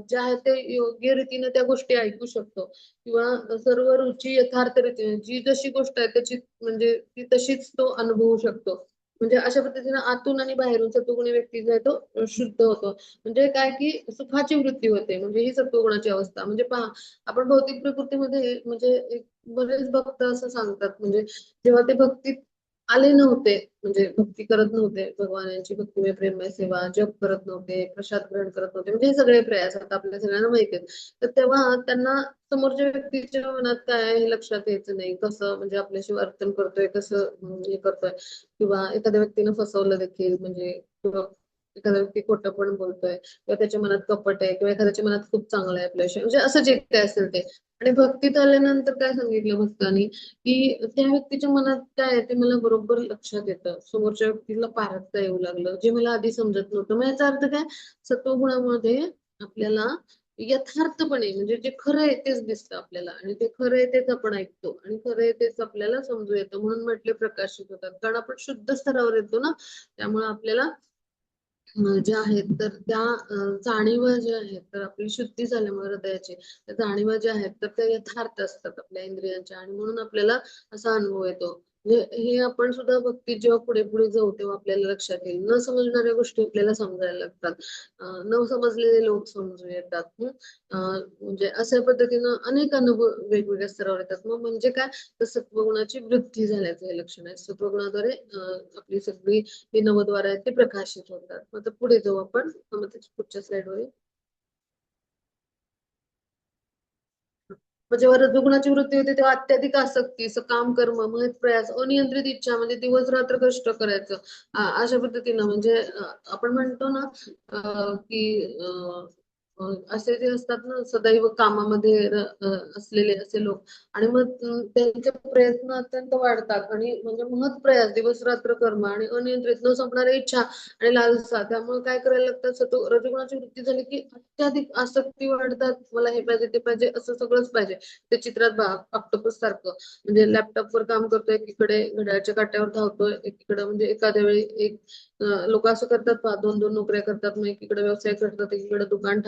जे आहे ते योग्य रीतीने त्या गोष्टी ऐकू शकतो किंवा सर्व रुची यथार्थ रीतीने जी जशी गोष्ट आहे त्याची म्हणजे ती तशीच तो अनुभवू शकतो. म्हणजे अशा पद्धतीने आतून आणि बाहेरून सत्वगुणी व्यक्ती जो आहे तो शुद्ध होतो. म्हणजे काय की सुखाची वृत्ती होते म्हणजे ही सत्वगुणाची अवस्था. म्हणजे पहा आपण भौतिक प्रकृतीमध्ये म्हणजे बरेच भक्त असं सांगतात म्हणजे जेव्हा ते भक्तीत आले नव्हते म्हणजे भक्ती करत नव्हते, भगवानांची भक्तिमय प्रेममय सेवा जप करत नव्हते, प्रसाद ग्रहण करत नव्हते, म्हणजे हे सगळे प्रयास आता आपल्या सगळ्यांना माहिती आहेत. तर तेव्हा त्यांना समोरच्या व्यक्तीच्या मनात काय आहे हे लक्षात यायचं नाही, कसं म्हणजे आपल्याशी वर्तन करतोय, कसं हे करतोय किंवा एखाद्या व्यक्तीनं फसवलं देखील म्हणजे किंवा एखादा व्यक्ती खोटं पण बोलतोय किंवा त्याच्या मनात कपट आहे किंवा एखाद्याच्या मनात खूप चांगलं आहे आपल्याशी, म्हणजे असं जे काय असेल ते. आणि भक्तीत आल्यानंतर काय सांगितलं भक्तांनी की त्या व्यक्तीच्या मनात काय आहे ते मला बरोबर लक्षात येतं. समोरच्या व्यक्तीला पारखता येऊ लागलं जे मला आधी समजत नव्हतं. मग याचा अर्थ काय सत्वगुणामध्ये आपल्याला यथार्थपणे म्हणजे जे खरं आहे तेच दिसतं आपल्याला आणि ते खरं आहे तेच आपण ऐकतो आणि खरं आहे तेच आपल्याला समजू येतं म्हणून म्हटले प्रकाशित होतात. कारण आपण शुद्ध स्तरावर येतो ना त्यामुळे आपल्याला ज्या आहेत तर त्या जाणीवा ज्या आहेत तर आपली शुद्धी झाल्यामुळे हृदयाची त्या जाणीवा ज्या आहेत तर त्या यथार्थ असतात आपल्या इंद्रियांच्या आणि म्हणून आपल्याला असा अनुभव येतो. म्हणजे हे आपण सुद्धा भक्तीत जेव्हा पुढे पुढे जाऊ तेव्हा आपल्याला लक्षात येईल. न समजणाऱ्या गोष्टी आपल्याला समजायला लागतात. न समजलेले लोक समजून येतात. म्हणजे अशा पद्धतीनं अनेक अनुभव वेगवेगळ्या स्तरावर येतात. मग म्हणजे काय तर सत्वगुणाची वृद्धी झाल्याचं हे लक्षण आहे. सत्वगुणाद्वारे आपली सगळी हे नवद्वार आहेत ते प्रकाशित होतात. मग आता पुढे जाऊ आपण. मग त्याच्या पुढच्या स्लाइडवर येऊ. मग जेव्हा रजोगुणाची वृत्ती होते तेव्हा अत्याधिक आसक्ती, काम कर्म, महत् प्रयास, अनियंत्रित इच्छा म्हणजे दिवस रात्र कष्ट करायचं. अशा पद्धतीनं म्हणजे आपण म्हणतो ना की असे जे असतात ना सदैव कामामध्ये असलेले असे लोक आणि मग त्यांचे प्रयत्न अत्यंत वाढतात आणि म्हणजे महत् प्रयास दिवस रात्र कर्म आणि अनियंत्रित न संपणाऱ्या इच्छा आणि लालसा त्यामुळे काय करायला लागतात रजोगुणाची वृत्ती झाली की अत्याधिक आसक्ती वाढतात. मला हे पाहिजे ते पाहिजे असं सगळंच पाहिजे. ते चित्रात ऑक्टोपस सारखं म्हणजे लॅपटॉपवर काम करतोय एकीकडे घड्याळाच्या काट्यावर धावतोय एकीकडे म्हणजे एखाद्या वेळी एक लोक असं करतात पहा 2-2 नोकऱ्या करतात मग एकीकडे व्यवसाय करतात एकीकडे दुकान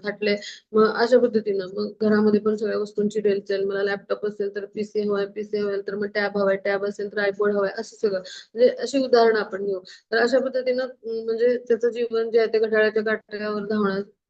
थाटले. मग अशा पद्धतीनं मग घरामध्ये पण सगळ्या वस्तूंची रेलचेल मला लॅपटॉप असेल तर पीसी हवाय पीसी हवाय तर मग टॅब हवाय टॅब असेल तर आयपॉड हवाय असं सगळं म्हणजे अशी उदाहरणं आपण घेऊ. तर अशा पद्धतीनं म्हणजे त्याचं जीवन जे आहे ते घड्याळाच्या काट्यावर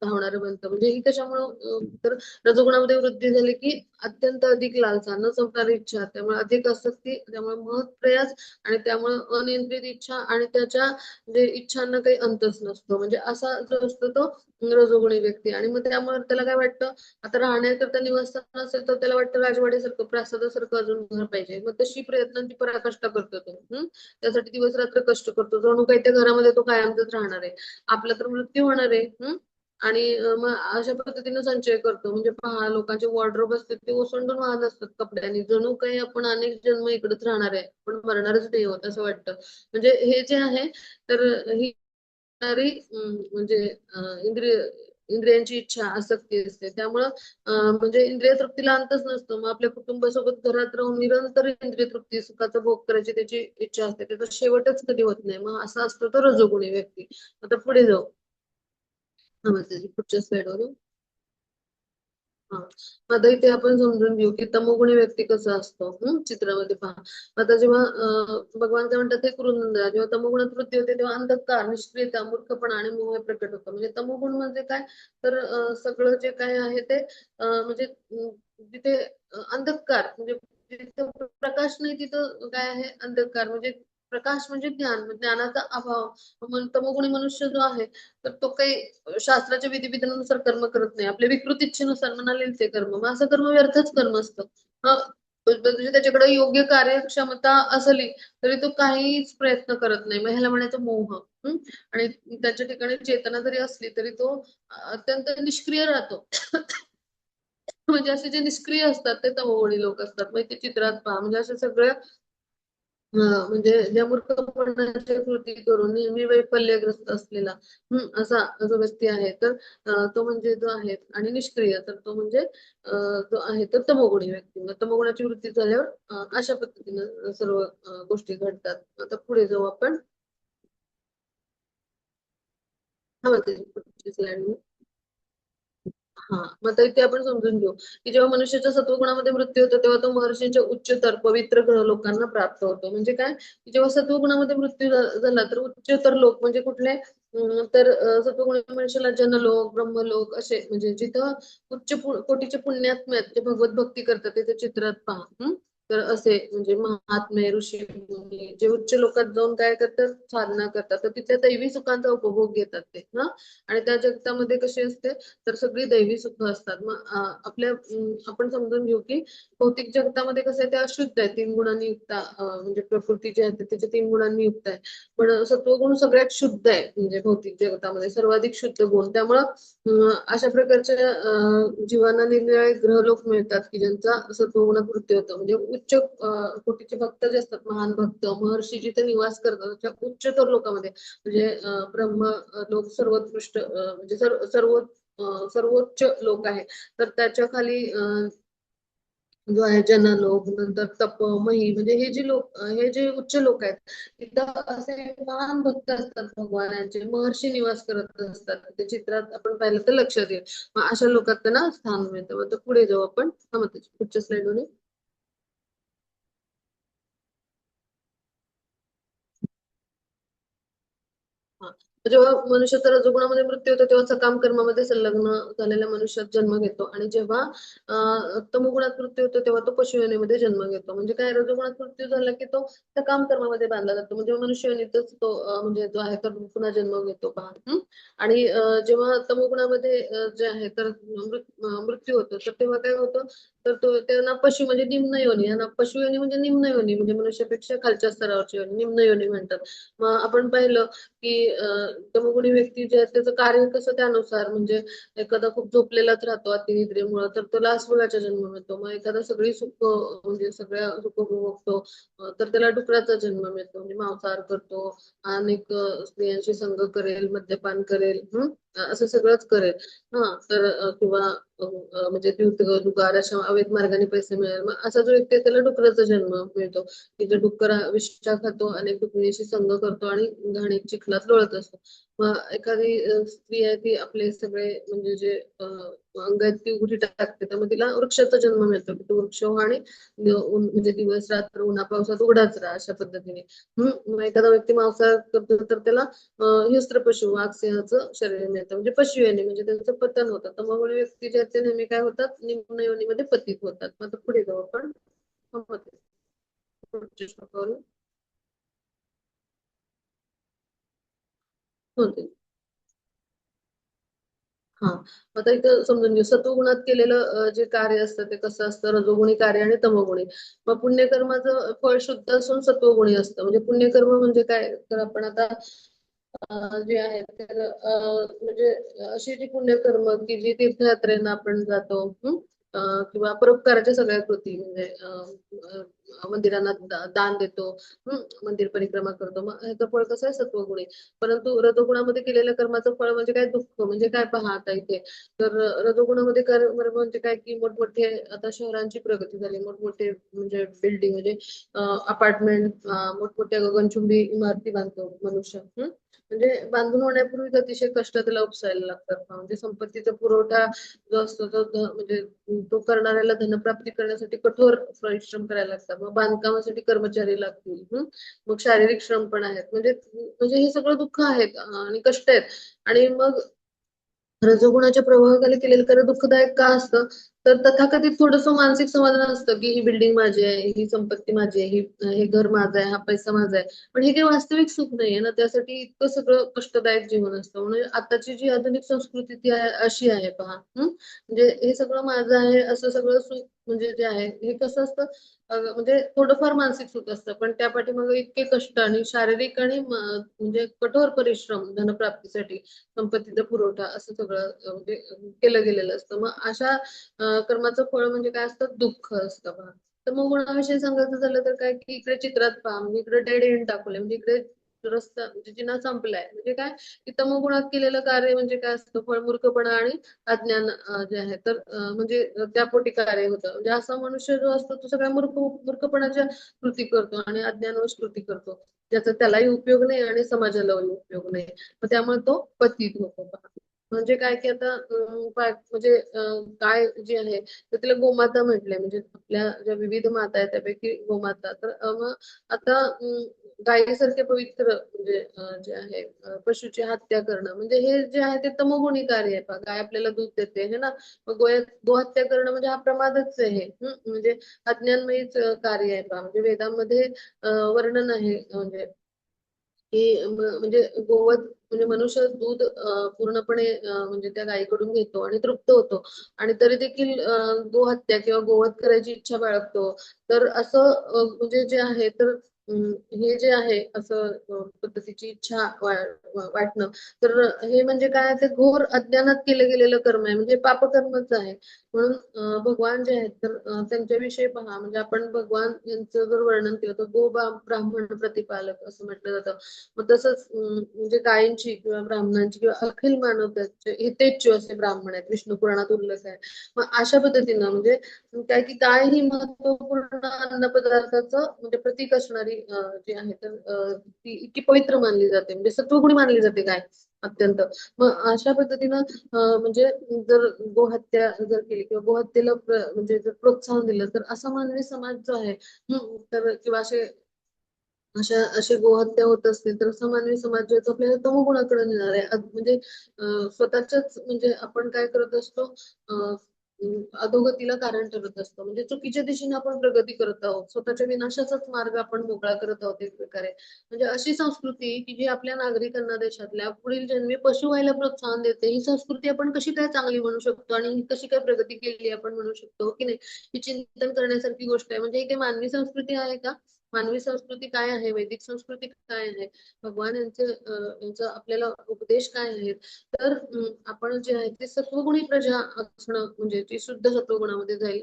धावणारं बनतं. म्हणजे ही कशामुळं तर रजोगुणामध्ये वृद्धी झाली की अत्यंत अधिक लालसा न संपणारी इच्छा त्यामुळे अधिक आसक्ती त्यामुळे महत् प्रयास आणि त्यामुळे अनियंत्रित इच्छा आणि त्याच्या जे इच्छांना काही अंतच नसतो. म्हणजे असा जो असतो तो रजोगुणी व्यक्ती आणि मग त्यामुळे त्याला काय वाटतं आता राहण्याकरता निवासस्थान असेल तर त्याला वाटतं राजवाड्यासारखं प्रासादासारखं अजून घर पाहिजे. मग तशी प्रयत्नांची पराकाष्ठा करतो तो. त्यासाठी दिवस रात्र कष्ट करतो. जणू काही त्या घरामध्ये तो कायमच राहणार आहे. आपला तर मृत्यू होणार आहे. आणि मग अशा पद्धतीने संचय करतो. म्हणजे पहा लोकांचे वॉर्डरोब असतात ते ओसंडून वाहत असतात कपड्यांनी. जणू काही आपण अनेक जन्म इकडेच राहणार आहे. पण मरणारच नाही होत असं वाटतं. म्हणजे हे जे आहे तर ही म्हणजे इंद्रिय इंद्रियांची इच्छा आसक्ती असते. त्यामुळं म्हणजे इंद्रिय तृप्तीला अंतच नसतो. मग आपल्या कुटुंबासोबत घरात राहून निरंतर इंद्रिय तृप्ती सुखाचा भोग करायची त्याची इच्छा असते. त्याचा शेवटच कधी होत नाही. मग असा असतो तो रजोगुणी व्यक्ती. आता पुढे जाऊ. पुढच्या स्लाइडवर येऊ. हा आता इथे आपण समजून घेऊ की तमोगुणी व्यक्ती कसा असतो. चित्रामध्ये पहा आता जेव्हा भगवान काय म्हणतात ते क्रूरनिंदा जेव्हा तमोगुणात वृत्ती होते तेव्हा अंधकार निष्क्रियता मूर्खपणा आणि मोह प्रकट होतं. म्हणजे तमोगुण म्हणजे काय तर सगळं जे काय आहे ते म्हणजे तिथे अंधकार म्हणजे जिथं प्रकाश नाही तिथं काय आहे अंधकार म्हणजे प्रकाश म्हणजे ज्ञान, ज्ञानाचा अभाव. तमोगुणी मनुष्य जो आहे तर तो काही शास्त्राच्या विधिविधानानुसार कर्म करत नाही, आपल्या विकृत इच्छेनुसार म्हणाले ते कर्म, मग असं कर्म व्यर्थच कर्म असतं. म्हणजे त्याच्याकडे योग्य कार्यक्षमता असली तरी तो काहीच प्रयत्न करत नाही, मग ह्याला म्हणायचं मोह. आणि त्याच्या ठिकाणी चेतना जरी असली तरी तो अत्यंत निष्क्रिय राहतो. म्हणजे असे जे निष्क्रिय असतात ते तमोगुणी लोक असतात. म्हणजे ते चित्रात पहा, म्हणजे अशा सगळ्या म्हणजे ज्या मूर्खपणाच्या कृती करून नेहमी वैफल्यग्रस्त असलेला असा जो व्यक्ती आहे तर तो म्हणजे जो आहे आणि निष्क्रिय तर तो म्हणजे जो आहे तर तमोगुणी व्यक्ती. मग तमोगुणाची वृत्ती झाल्यावर अशा पद्धतीनं सर्व गोष्टी घडतात. आता पुढे जाऊ आपण. हा पुढची स्लाइड. हा, मग आता इथे आपण समजून घेऊ की जेव्हा मनुष्याच्या सत्वगुणामध्ये मृत्यू होतो तेव्हा तो महर्षींच्या उच्चतर पवित्र ग्रह लोकांना प्राप्त होतो. म्हणजे काय, जेव्हा सत्वगुणामध्ये मृत्यू झाला तर उच्चतर लोक म्हणजे कुठले तर सत्वगुणी मनुष्याला जनलोक, ब्रह्मलोक असे म्हणजे जिथं उच्च कोटीचे पुण्यात्मे आहेत, जे भगवत भक्ती करतात तिथे चित्रात पहा. तर असे म्हणजे महात्मे, ऋषी मुनी जे उच्च लोकात जाऊन काय करतात, साधना करतात, तर तिथल्या दैवी सुखांचा उपभोग घेतात ते आणि त्या जगतामध्ये कशी असते तर सगळी दैवी सुख असतात. मग आपण समजून घेऊ की भौतिक जगतामध्ये कसं आहे ते अशुद्ध आहे, 3 गुणांनी युक्त म्हणजे प्रकृती जी आहे त्याच्या 3 गुणांनी युक्त आहे. पण सत्वगुण सगळ्यात शुद्ध आहे, म्हणजे भौतिक जगतामध्ये सर्वाधिक शुद्ध गुण. त्यामुळं अशा प्रकारच्या जीवांना निरनिराळे ग्रहलोक मिळतात की ज्यांचा सत्वगुणात वृत्ती होतं. म्हणजे उच्च कोटीचे भक्त जे असतात, महान भक्त महर्षी जिथे निवास करतात त्या उच्चतर लोकांमध्ये म्हणजे ब्रह्म लोक सर्वोत्कृष्ट म्हणजे सर्वोच्च लोक आहे, तर त्याच्या खाली जो आहे जनलोक, नंतर तप, मही म्हणजे हे जे लोक हे जे उच्च लोक आहेत तिथं असे महान भक्त असतात, भगवानाचे महर्षी निवास करत असतात. ते चित्रात आपण पाहिलं तर लक्षात येईल. मग अशा लोकात त्यांना स्थान मिळतं. मग पुढे जाऊ आपण. पुढच्या स्लाइड मध्ये. हा, जेव्हा मनुष्याचा रजोगुणामध्ये मृत्यू होतो तेव्हा सकाम कर्मामध्ये संलग्न झालेल्या मनुष्यात जन्म घेतो आणि जेव्हा तमोगुणात मृत्यू होतो तेव्हा तो पशुयोनीमध्ये जन्म घेतो. म्हणजे काय, रजोगुणात मृत्यू झाला की तो सकाम कर्मामध्ये बांधला जातो, म्हणजे मनुष्ययोनीतच तो म्हणजे जो आहे तर पुन्हा जन्म घेतो पहा. आणि जेव्हा तमोगुणामध्ये जे आहे तर मृत्यू होतो तर तेव्हा काय होतं तर तो त्यांना पशु म्हणजे निम्न योनी, यांना पशुयोनी म्हणजे निम्न योनी म्हणजे मनुष्यापेक्षा खालच्या स्तरावरची योनी निम्न योनी म्हणतात. मग आपण पाहिलं की तमोगुणी व्यक्ती जे आहे त्याचं कार्य कसं त्यानुसार म्हणजे एखादा खूप झोपलेलाच राहतो अतिनिद्रेमुळे तर त्याला अस्वलाचा जन्म मिळतो. मग एखादा सगळी सुख म्हणजे सगळ्या सुख भोगतो तर त्याला डुकराचा जन्म मिळतो, म्हणजे मांसाहार करतो, अनेक स्त्रियांशी संग करेल, मद्यपान करेल, असं सगळंच करेल. तर किंवा म्हणजे दुगार अशा अवैध मार्गाने पैसे मिळेल, मग असा जो व्यक्ती आहे त्याला डुकराचा जन्म मिळतो की जो डुक्कर विष्ठा खातो, अनेक डुकरीशी संग करतो आणि घाणीत चिखलात लोळत असतो. मग एखादी स्त्री आहे ती आपले सगळे म्हणजे जे अंगात ती उडी टाकते त्यामुळे तिला वृक्षाचा जन्म मिळतो की तो वृक्ष हो आणि म्हणजे दिवस रात्र उन्हा पावसात उघडाच राहा अशा पद्धतीने. मग एखादा व्यक्ती मांसाहार करतो तर त्याला हिंस्त्र पशु वाघ सिंहाचं शरीर मिळतं म्हणजे पशु योनी म्हणजे त्यांचं पतन होतं. तर मग व्यक्ती जे आहेत ते नेहमी काय होतात, निम्न योनीमध्ये पतित होतात. मग आता पुढे जाऊ आपण. पुढच्या श्लोकावर होते. हा, आता इथं समजून घेऊ सत्वगुणात केलेलं जे कार्य असतं ते कसं असतं, रजोगुणी कार्य आणि तमोगुणी. मग पुण्यकर्माचं फळ शुद्ध असून सत्वगुणी असतं. म्हणजे पुण्यकर्म म्हणजे काय तर आपण आता जे आहे तर म्हणजे अशी जी पुण्यकर्म की जी तीर्थयात्रेनं आपण जातो किंवा परोपकाराच्या सगळ्या कृती म्हणजे मंदिरांना दान देतो, मंदिर परिक्रमा करतो, मग ह्याचं फळ कसं आहे सत्वगुणी. परंतु रजोगुणामध्ये केलेल्या कर्माचं फळ म्हणजे काय, दुःख. म्हणजे काय पहा आता इथे तर रजोगुणामध्ये कर्म म्हणजे काय की मोठमोठे आता शहरांची प्रगती झाली, मोठमोठे म्हणजे बिल्डिंग म्हणजे अपार्टमेंट, मोठमोठ्या गगनचुंबी इमारती बांधतो मनुष्य. म्हणजे बांधून होण्यापूर्वीच अतिशय कष्ट त्याला उपसायला लागतात. म्हणजे संपत्तीचा पुरवठा जो असतो तो म्हणजे तो करणाऱ्याला धनप्राप्ती करण्यासाठी कठोर परिश्रम करायला लागतात. मग बांधकामासाठी कर्मचारी लागतील, मग शारीरिक श्रम पण आहेत. म्हणजे हे सगळं दुःख आहेत आणि कष्ट आहेत. आणि मग रजोगुणाच्या प्रभावाखाली केलेलं कार्य दुःखदायक का असतं तर तथाकथित थोडंसं मानसिक समाधान असतं की ही बिल्डिंग माझी आहे, ही संपत्ती माझी आहे, हे घर माझं आहे, हा पैसा माझा आहे. पण हे काही वास्तविक सुख नाहीये ना, त्यासाठी इतकं सगळं कष्टदायक जीवन असतं. म्हणजे आताची जी आधुनिक संस्कृती ती अशी आहे पहा. म्हणजे हे सगळं माझं आहे असं सगळं सुख म्हणजे जे आहे हे कसं असतं, म्हणजे थोडंफार मानसिक सुख असतं, पण त्या पाठीमागे इतके कष्ट आणि शारीरिक आणि म्हणजे कठोर परिश्रम धनप्राप्तीसाठी, संपत्तीचा पुरवठा असं सगळं म्हणजे केलं गेलेलं असतं. मग अशा कर्माचं फळ म्हणजे काय असतं, दुःख असतं पहा. तर मग गुणाविषयी सांगायचं झालं तर काय की इकडे चित्रात पहा, म्हणजे इकडे डेड एंड दाखवले, म्हणजे इकडे रस्ता म्हणजे जिना संपलाय. म्हणजे काय की तमोगुणात केलेलं कार्य म्हणजे काय असतं, फळमूर्खपणा आणि अज्ञान जे आहे तर म्हणजे त्यापोटी कार्य होतं. म्हणजे असा मनुष्य जो असतो तो सगळ्या मूर्खपणाच्या कृती करतो आणि अज्ञानवश कृती करतो, ज्याचा त्यालाही उपयोग नाही आणि समाजालाही उपयोग नाही. मग त्यामुळे तो पतित होतो पहा. म्हणजे काय की आता म्हणजे गाय जी आहे तर तिला गोमाता म्हटलंय. म्हणजे आपल्या ज्या विविध माता आहेत त्यापैकी गोमाता. तर मग आता गायीसारखे पवित्र म्हणजे जे आहे पशुची हत्या करणं म्हणजे हे जे आहे ते तमोगुणी कार्य आहे पहा. गाय आपल्याला दूध देते है ना, मग गोहत्या करणं म्हणजे हा प्रमादच आहे. म्हणजे अज्ञानमयीच कार्य आहे पहा. म्हणजे वेदांमध्ये वर्णन आहे म्हणजे की म्हणजे गोवध म्हणजे मनुष्य दूध पूर्णपणे म्हणजे त्या गायीकडून घेतो आणि तृप्त होतो, आणि तरी देखील गोहत्या किंवा गोवध करायची इच्छा बाळगतो. तर असं म्हणजे जे आहे तर हे जे आहे असं पद्धतीची इच्छा वाटणं, तर हे म्हणजे काय, ते घोर अज्ञानात केलं गेलेलं कर्म आहे, म्हणजे पापकर्मच आहे. म्हणून भगवान जे आहेत तर त्यांच्याविषयी पहा. म्हणजे आपण भगवान यांचं जर वर्णन केलं तर ब्राह्मण प्रतिपालक असं म्हटलं जातं. मग तसंच म्हणजे गायींची किंवा ब्राह्मणांची किंवा अखिल मानवतेचे हितेच्छू असे ब्राह्मण आहेत, विष्णू पुराणात उल्लेख आहे. मग अशा पद्धतीनं म्हणजे काय की गाय ही महत्वपूर्ण अन्न पदार्थाचं म्हणजे प्रतीक असणारी जी आहे तर ती इतकी पवित्र मानली जाते, म्हणजे सत्वगुणी मानली जाते गाय अत्यंत. मग अशा पद्धतीनं म्हणजे जर गोहत्या जर केली किंवा गोहत्येला म्हणजे जर प्रोत्साहन दिलं तर असा मानवी समाज जो आहे तर किंवा असे गोहत्या होत असतील तर असा मानवी समाज जो आहे तो आपल्याला तमोगुणाकडे नेणार आहे. म्हणजे स्वतःच्याच म्हणजे आपण काय करत असतो, अधोगतीला कारण ठरत असतो. म्हणजे चुकीच्या दिशेने आपण प्रगती करत आहोत, स्वतःच्या विनाशाचाच मार्ग आपण मोकळा करत आहोत एक प्रकारे. म्हणजे अशी संस्कृती की जी आपल्या नागरिकांना देशातल्या पुढील जन्मी पशु व्हायला प्रोत्साहन देते, ही संस्कृती आपण कशी काय चांगली म्हणू शकतो आणि ही कशी काय प्रगती केली आपण म्हणू शकतो की नाही, ही चिंतन करण्यासारखी गोष्ट आहे. म्हणजे ही काही मानवी संस्कृती आहे का? मानवी संस्कृती काय आहे, वैदिक संस्कृती काय आहे, भगवान यांचा आपल्याला उपदेश काय आहेत, तर आपण जे आहे ते सत्वगुणी प्रजा असणं म्हणजे ती शुद्ध सत्वगुणामध्ये जाईल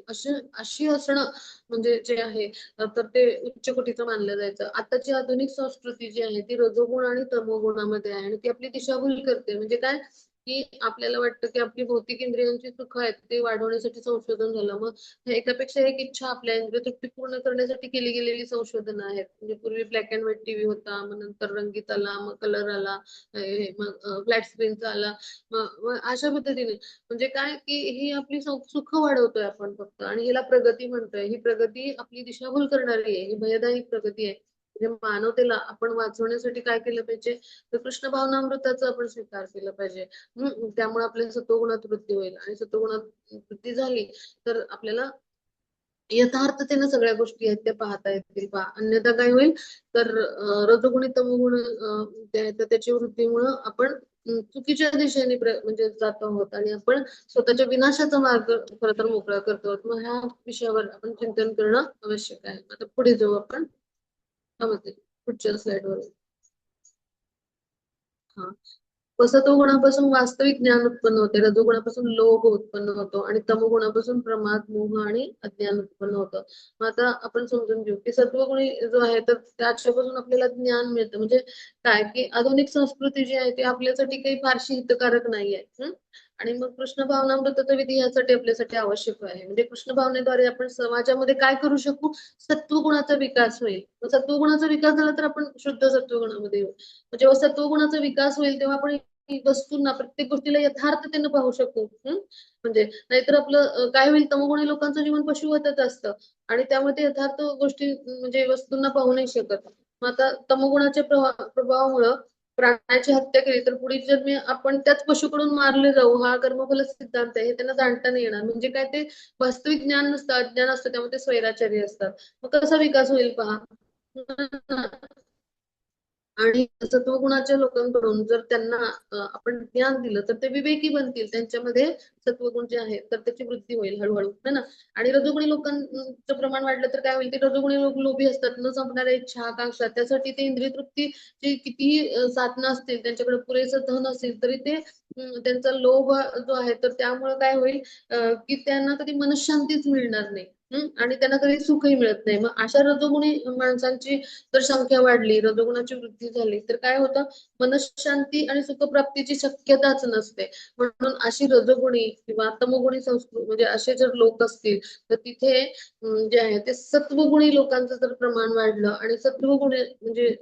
अशी असणं म्हणजे जे आहे तर ते उच्च कोटीचं मानलं जायचं. आताची आधुनिक संस्कृती जी आहे ती रजोगुण आणि तमोगुणामध्ये आहे आणि ती आपली दिशाभूल करते. म्हणजे काय की आपल्याला वाटतं की आपली भौतिक इंद्रियांची सुख आहेत ते वाढवण्यासाठी संशोधन झालं. मग एकापेक्षा एक इच्छा आपल्या इंद्रिय तृप्ती पूर्ण करण्यासाठी केली गेलेली संशोधनं आहेत. म्हणजे पूर्वी ब्लॅक अँड व्हाईट टीव्ही होता, मग नंतर रंगीत आला, मग कलर आला, मग फ्लॅट स्क्रीनचा आला. मग अशा पद्धतीने म्हणजे काय की ही आपली सुख वाढवतोय आपण फक्त, आणि हिला प्रगती म्हणतोय. ही प्रगती आपली दिशाभूल करणारी आहे, ही भयदायक प्रगती आहे. म्हणजे मानवतेला आपण वाचवण्यासाठी काय केलं पाहिजे, तर कृष्ण भावनामृताचा आपण स्वीकार केला पाहिजे. त्यामुळे आपल्या सत्वगुणात वृद्धी होईल, आणि सत्वगुणात वृद्धी झाली तर आपल्याला यथार्थतेनं सगळ्या गोष्टी आहेत त्या पाहता येतील पहा. अन्यथा काय होईल, तर रजोगुणी तमोगुण जे आहे तर त्याची वृद्धीमुळं आपण चुकीच्या दिशेने म्हणजे जात आहोत आणि आपण स्वतःच्या विनाशाचा मार्ग खरं तर मोकळा करतो आहोत. मग ह्या विषयावर आपण चिंतन करणं आवश्यक आहे. आता पुढे जाऊ आपण. पुढच्या स्लाइडवर. हा, सत्वगुणापासून वास्तविक ज्ञान उत्पन्न होते, रजोगुणापासून लोभ उत्पन्न होतो आणि तमोगुणापासून प्रमाद, मोह आणि अज्ञान उत्पन्न होतं. मग आता आपण समजून घेऊ की सत्वगुणी जो आहे तर त्याच्यापासून आपल्याला ज्ञान मिळतं. म्हणजे काय की आधुनिक संस्कृती जी आहे ती आपल्यासाठी काही फारशी हितकारक नाहीये. आणि मग कृष्ण भावनामृताचा विधी यासाठी आपल्यासाठी आवश्यक आहे. म्हणजे कृष्ण भावनेद्वारे आपण समाजामध्ये काय करू शकू, सत्वगुणाचा विकास होईल. सत्वगुणाचा विकास झाला तर आपण शुद्ध सत्वगुणामध्ये येऊ. जेव्हा सत्वगुणाचा विकास होईल तेव्हा आपण वस्तूंना प्रत्येक गोष्टीला यथार्थतेनं पाहू शकू. म्हणजे नाहीतर आपलं काय होईल, तमोगुणी लोकांचं जीवन पशुवतच असतं आणि त्यामुळे ते यथार्थ गोष्टी म्हणजे वस्तूंना पाहू नाही शकत. मग आता तमोगुणाच्या प्रभावामुळं प्राण्याची हत्या केली तर पुढील जन्मी आपण त्याच पशुकडून मारले जाऊ, हा कर्मफल सिद्धांत आहे. हे त्यांना जाणता नाही येणार. म्हणजे काय, ते वास्तविक ज्ञान नसतं, अज्ञान असतं, त्यामुळे ते स्वैराचारी असतात. मग कसा विकास होईल पहा. आणि सत्वगुणाच्या लोकांकडून जर त्यांना आपण ज्ञान दिलं तर ते विवेकी बनतील. त्यांच्यामध्ये सत्वगुण जे आहे तर त्याची वृद्धी होईल हळूहळू, है ना. आणि रजोगुणी लोकांचं प्रमाण वाढलं तर काय होईल, ते रजोगुणी लोक लोभी असतात, न संपणाऱ्या इच्छा आकांक्षा, त्यासाठी ते इंद्रिय तृप्तीची कितीही साधनं असतील, त्यांच्याकडे पुरेसं धन असेल तरी ते त्यांचा लोभ जो आहे तर त्यामुळे काय होईल, की त्यांना कधी मनशांतीच मिळणार नाही. आणि त्यांना कधी सुखही मिळत नाही. मग अशा रजोगुणी माणसांची जर संख्या वाढली, रजोगुणाची वृद्धी झाली तर काय होतं, मनशांती आणि सुखप्राप्तीची शक्यताच नसते. म्हणून अशी रजोगुणी किंवा तमोगुणी संस्कृती म्हणजे असे जर लोक असतील तर तिथे जे आहे ते सत्वगुणी लोकांचं जर प्रमाण वाढलं आणि सत्वगुणी म्हणजे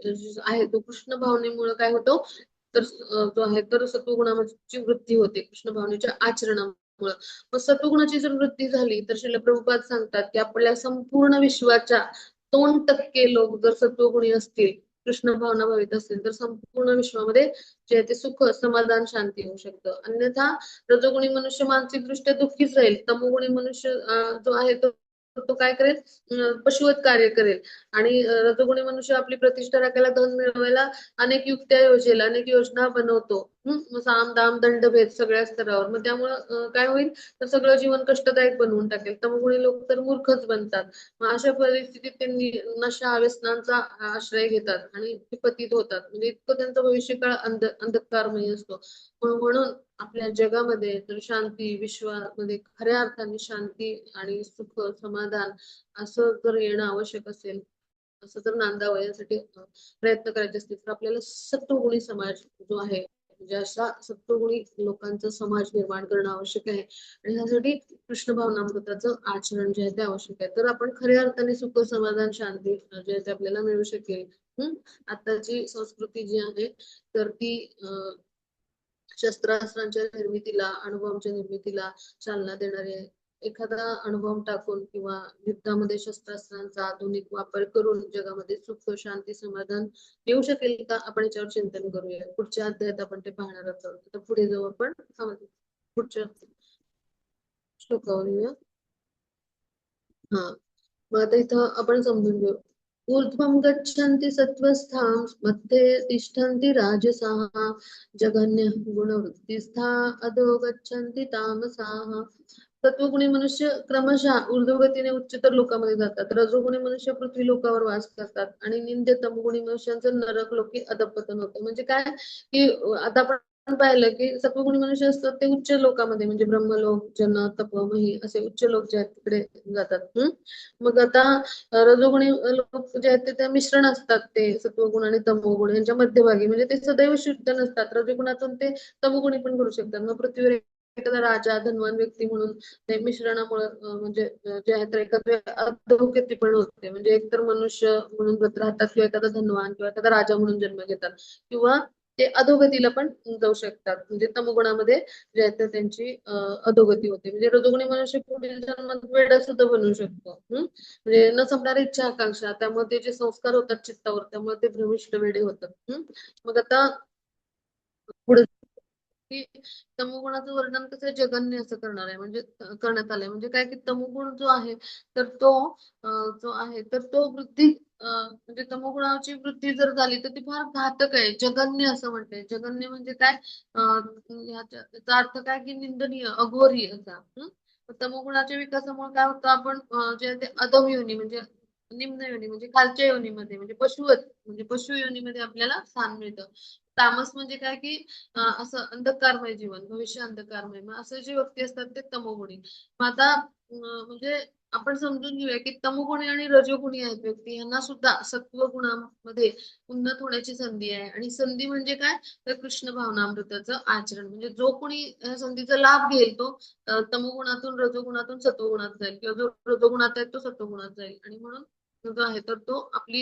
आहे तो कृष्ण भावनेमुळे काय होतो, तर जो आहे तर सत्वगुणाची वृद्धी होते कृष्ण भावनेच्या आचरणामुळे. मग सत्वगुणाची जर वृद्धी झाली तर श्रील प्रभुपाद सांगतात की आपल्या संपूर्ण विश्वाच्या 2% लोक जर सत्वगुणी असतील, कृष्ण भावना भावित असतील, तर संपूर्ण विश्वामध्ये जे आहे ते सुख, समाधान, शांती होऊ शकतं. अन्यथा रजोगुणी मनुष्य मानसिकदृष्ट्या दुःखीच राहील. तमोगुणी मनुष्य जो आहे तो काय करेल, पशुवत कार्य करेल. आणि रजोगुणी मनुष्य आपली प्रतिष्ठा राखायला, धन मिळवायला अनेक युक्त्या योजेल, अनेक योजना बनवतो. मग साम दाम दंडभेद सगळ्या स्तरावर. मग त्यामुळं काय होईल, तर सगळं जीवन कष्टदायक बनवून टाकेल. तमोगुणी लोक तर मूर्खच बनतात. मग अशा परिस्थितीत त्यांनी नशा व्यसनांचा आश्रय घेतात आणि ते पतित होतात. म्हणजे इतकं त्यांचा भविष्यकाळ अंधकारमय असतो. म्हणून आपल्या जगामध्ये तर शांती, विश्वामध्ये खऱ्या अर्थाने शांती आणि सुख, समाधान असं जर येणं आवश्यक असेल, असं जर नांदावं यासाठी प्रयत्न करायचे असतील तर आपल्याला सत्वगुणी समाज जो आहे, म्हणजे अशा सत्वगुणी लोकांचा समाज निर्माण करणं आवश्यक आहे. आणि ह्यासाठी कृष्ण भावनामृताचं आचरण जे आहे ते आवश्यक आहे. तर आपण खऱ्या अर्थाने सुख, समाधान, शांती जे आहे ते आपल्याला मिळू शकेल. आताची संस्कृती जी आहे तर ती शस्त्रास्त्रांच्या निर्मितीला, अणुबॉम्बच्या निर्मितीला चालना देणारी आहे. एखादा अणुबॉम्ब टाकून किंवा युद्धामध्ये शस्त्रास्त्रांचा आधुनिक वापर करून जगामध्ये सुख, शांती, समाधान येऊ शकेल का, आपण याच्यावर चिंतन करूया. पुढच्या अध्यायात आपण ते पाहणार आहोत. तर पुढे जाऊ आपण पुढच्या श्लोकावर येऊया. हा, मग आता इथं आपण समजून घेऊ. ऊर्ध्वं गच्छन्ति सत्त्वस्थां मध्ये तिष्ठन्ति राजसाः जघन्य गुणवृत्तिस्था अधो गच्छन्ति तामसाः. सत्वगुणी मनुष्य क्रमशः ऊर्ध्वगतीने उच्चतर लोकांमध्ये जातात. रजोगुणी मनुष्य पृथ्वी लोकावर वास करतात आणि निंद्य तमगुणी मनुष्यांचं नरक लोकी अधपतन होतं. म्हणजे काय, की आता आपण पाहिलं की सत्वगुणी मनुष्य असतात ते उच्च लोकांमध्ये म्हणजे ब्रह्मलोक, जन, तप, मही असे उच्च लोक जे आहेत तिकडे जातात. मग आता रजोगुणी लोक जे आहेत ते मिश्रण असतात, ते सत्वगुण आणि तमोगुण यांच्या मध्यभागी, म्हणजे ते सदैव शुद्ध नसतात. रजोगुणातून ते तमोगुणी पण घडू शकतात. मग पृथ्वीवर एखादा राजा, धनवान व्यक्ती म्हणून ते मिश्रणामुळे म्हणजे जे आहे तर एखाद्या अधोगती पण होते. म्हणजे एकतर मनुष्य म्हणून व्रत राहतात किंवा एखादा धनवान किंवा एखादा राजा म्हणून जन्म घेतात किंवा ते अधोगतीला पण जाऊ शकतात. म्हणजे तमगुणामध्ये जे आहे तर त्यांची अधोगती होते. म्हणजे रजोगुणी मनुष्य पुढील जन्मात वेडा सुद्धा बनू शकतो. म्हणजे न संपणारी इच्छा आकांक्षा, त्यामुळे ते जे संस्कार होतात चित्तावर त्यामुळे ते भ्रमिष्ट वेडे होतात. मग आता पुढे की तमोगुणाचं वर्णन कसं जगन्य असं करणार आहे, म्हणजे करण्यात आलंय. म्हणजे काय, की तमोगुण जो आहे तर तो जो आहे तर तो वृद्धी म्हणजे तमोगुणाची वृद्धी जर झाली तर ती फार घातक आहे. जगन्य असं म्हणते. जगन्य म्हणजे काय, याचा अर्थ काय, की निंदनीय, अघोरी असा. तमोगुणाच्या विकासामुळे काय होतं, आपण जे आहे ते अधम योनी म्हणजे निम्न योनी म्हणजे खालच्या योनीमध्ये म्हणजे पशुवत म्हणजे पशु योनीमध्ये आपल्याला स्थान मिळतं. तामस म्हणजे काय, की असं अंधकारमय जीवन, भविष्य अंधकारमय. मग असे जे व्यक्ती असतात ते तमोगुणी. मग आता म्हणजे आपण समजून घेऊया की तमोगुणी आणि रजोगुणी आहेत व्यक्ती, यांना सुद्धा सत्वगुणामध्ये उन्नत होण्याची संधी आहे. आणि संधी म्हणजे काय, तर कृष्ण भावनामृताचं आचरण. म्हणजे जो कोणी या संधीचा लाभ घेईल तो तमोगुणातून रजोगुणातून सत्वगुणात जाईल किंवा जो रजोगुणात आहे तो सत्वगुणात जाईल. आणि म्हणून जो आहे तर तो आपली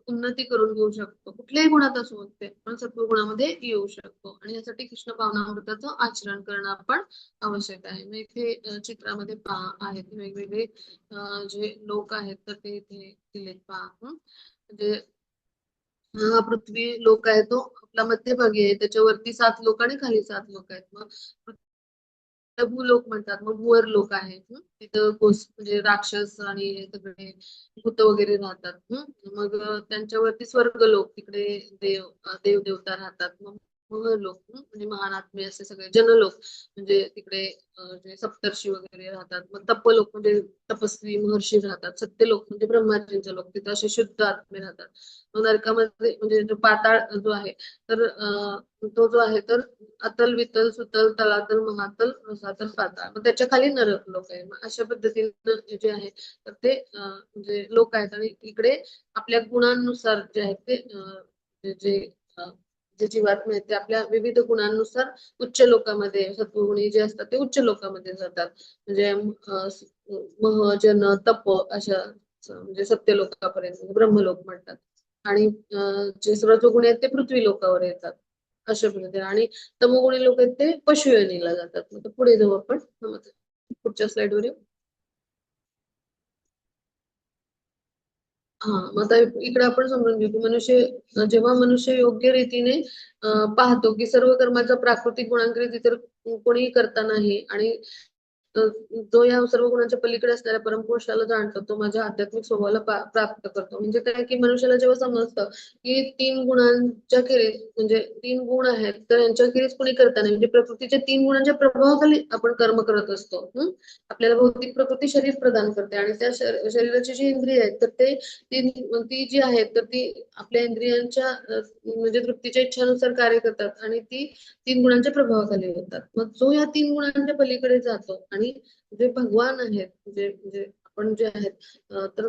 उन्नती करून घेऊ शकतो. कुठल्याही गुणात असू शकते पण सत्वगुणामध्ये येऊ शकतो. आणि यासाठी कृष्ण भावनामृताचं आचरण करणं आपण आवश्यक आहे. मग इथे चित्रामध्ये पहा आहेत वेगवेगळे जे लोक आहेत तर ते इथे दिलेत पहा. म्हणजे हा पृथ्वी लोक आहे तो आपला मध्यभागी आहे, त्याच्यावरती 7 लोक आणि खाली 7 लोक आहेत. मग भूलोक म्हणतात, मग भुवर लोक आहेत. तिथं म्हणजे राक्षस आणि हे सगळे भूत वगैरे राहतात. मग त्यांच्यावरती स्वर्ग लोक, तिकडे देव देवता राहतात. मग लोक म्हणजे महान आत्मे असे सगळे जनलोक, म्हणजे तिकडे जे सप्तर्षी वगैरे राहतात. मग तपलोक म्हणजे तपस्वी महर्षी राहतात. सत्यलोक म्हणजे ब्रह्माजींचे लोक, तिथे असे शुद्ध आत्मे राहतात. मग नरकामध्ये म्हणजे जो पाताळ जो आहे, तर तो जो आहे तर अतल वितल सुतल तलातल महातल रसातल पाताळ, मग त्याच्या खाली नरक लोक आहे. मग अशा पद्धतीने जे आहे तर ते म्हणजे लोक आहेत. आणि इकडे आपल्या गुणांनुसार जे आहेत ते जे अं, जे जीवात्मे आहेत ते आपल्या विविध गुणांनुसार उच्च लोकांमध्ये, सत्वगुणी जे असतात ते उच्च लोकांमध्ये जातात. म्हणजे मह जन तप अशा म्हणजे सत्य लोकांपर्यंत ब्रह्मलोक म्हणतात. आणि जे रजोगुणी आहेत ते पृथ्वी लोकावर येतात अशा पद्धतीने. आणि तमोगुणी लोक आहेत ते पशु योनीला जातात. मग पुढे जाऊ आपण. पुढच्या स्लाइड वर येऊ. हा, मग आता इकडे आपण समजून घेऊ की जेव्हा मनुष्य योग्य रीतीने पाहतो की सर्व कर्माचा प्राकृतिक गुणांकित इतर कोणीही करता नाही, आणि जो या सर्व गुणांच्या पलीकडे असणाऱ्या परमपुरुषाला जाणतो, तो माझ्या आध्यात्मिक स्वभावाला प्राप्त करतो. म्हणजे काय की मनुष्याला जेव्हा समजतं की 3 गुणांच्या खेरीज, म्हणजे 3 गुण आहेत तर यांच्या खेरीज कोणी करता नाही, म्हणजे प्रकृतीच्या 3 गुणांच्या प्रभावाखाली आपण कर्म करत असतो. आपल्याला भौतिक प्रकृती शरीर प्रदान करते, आणि त्या शरीराची जी इंद्रिय आहेत तर ती जी आहेत तर ती आपल्या इंद्रियांच्या म्हणजे तृप्तीच्या इच्छानुसार कार्य करतात, आणि ती 3 गुणांच्या प्रभावाखाली होतात. मग जो या 3 गुणांच्या पलीकडे जातो, आणि जे भगवान आहेत, म्हणजे आपण जे आहेत तर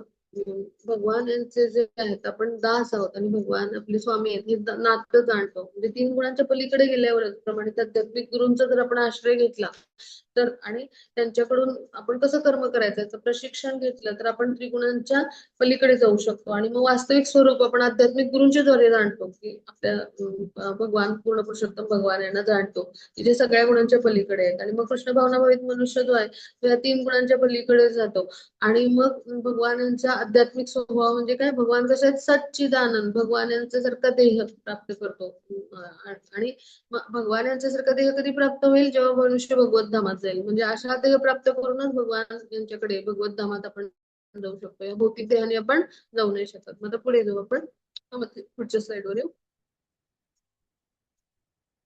भगवान यांचे जे आहेत, आपण दास आहोत आणि भगवान आपले स्वामी आहेत हे नातं जाणतो. म्हणजे 3 गुणांच्या पलीकडे गेल्यावरच प्रमाणित आध्यात्मिक गुरूंचा जर आपण आश्रय घेतला तर, आणि त्यांच्याकडून आपण कसं कर्म करायचं याचं प्रशिक्षण घेतलं तर आपण त्रिगुणांच्या पलीकडे जाऊ शकतो. आणि मग वास्तविक स्वरूप आपण आध्यात्मिक गुरूंच्या द्वारे जाणतो की आपल्या भगवान पूर्ण पुरुषोत्तम भगवान यांना जाणतो, की जे सगळ्या गुणांच्या पलीकडे आहेत. आणि मग कृष्ण भावनाभावित मनुष्य जो आहे तो या 3 गुणांच्या पलीकडे जातो. आणि मग भगवान यांचा आध्यात्मिक स्वभाव म्हणजे काय, भगवान कसे आहेत सच्चिदानंद, भगवान यांच्यासारखा देह प्राप्त करतो. आणि भगवान यांच्यासारखा देह कधी प्राप्त होईल, जेव्हा मनुष्य भगवत धामात जाईल. म्हणजे अशा देह प्राप्त करूनच भगवान यांच्याकडे भगवत धामात आपण जाऊ शकतो. या भौतिक देहाने आपण जाऊ नाही शकत. मग आता पुढे जाऊ आपण. पुढच्या स्लाइडवर येऊ.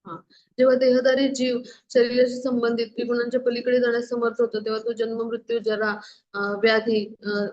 हा, जेव्हा देहधारी जीव शरीराशी संबंधित त्रिगुणांच्या पलीकडे जाण्यास समर्थ होतो, तेव्हा तो जन्म मृत्यू जरा व्याधी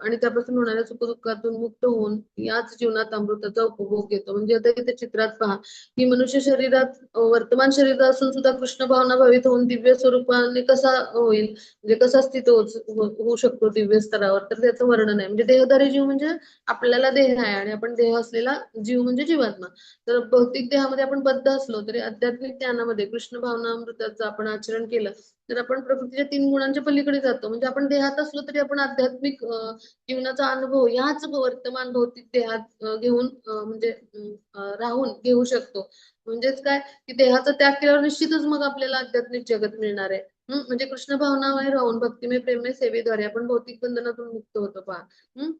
आणि त्यापासून होणाऱ्या सुखदुःखातून मुक्त होऊन याच जीवनात अमृताचा उपभोग घेतो. म्हणजे आता इथे चित्रात पहा की मनुष्य शरीरात वर्तमान शरीरात असून सुद्धा कृष्ण भावना भावित होऊन दिव्य स्वरूपाने कसा होईल, म्हणजे कसा स्थित होऊ शकतो दिव्य स्तरावर, तर त्याचं वर्णन आहे. म्हणजे देहधारी जीव म्हणजे आपल्याला देह आहे आणि आपण देह असलेला जीव म्हणजे जीवात्मा. तर भौतिक देहामध्ये आपण बद्ध असलो तरी आध्यात्मिक ज्ञानामध्ये कृष्ण भावनामृताचं आपण आचरण केलं तर आपण प्रकृतीच्या 3 गुणांच्या पलीकडे जातो. म्हणजे आपण देहात असलो तरी आपण आध्यात्मिक जीवनाचा अनुभव याच वर्तमान भौतिक देहात घेऊन म्हणजे राहून घेऊ शकतो. म्हणजेच काय की देहाचा त्याग केल्यावर निश्चितच मग आपल्याला आध्यात्मिक जगत मिळणार आहे. म्हणजे कृष्ण भावनामय राहून भक्तिमय प्रेममय सेवेद्वारे आपण भौतिक बंधनातून मुक्त होतो पहा.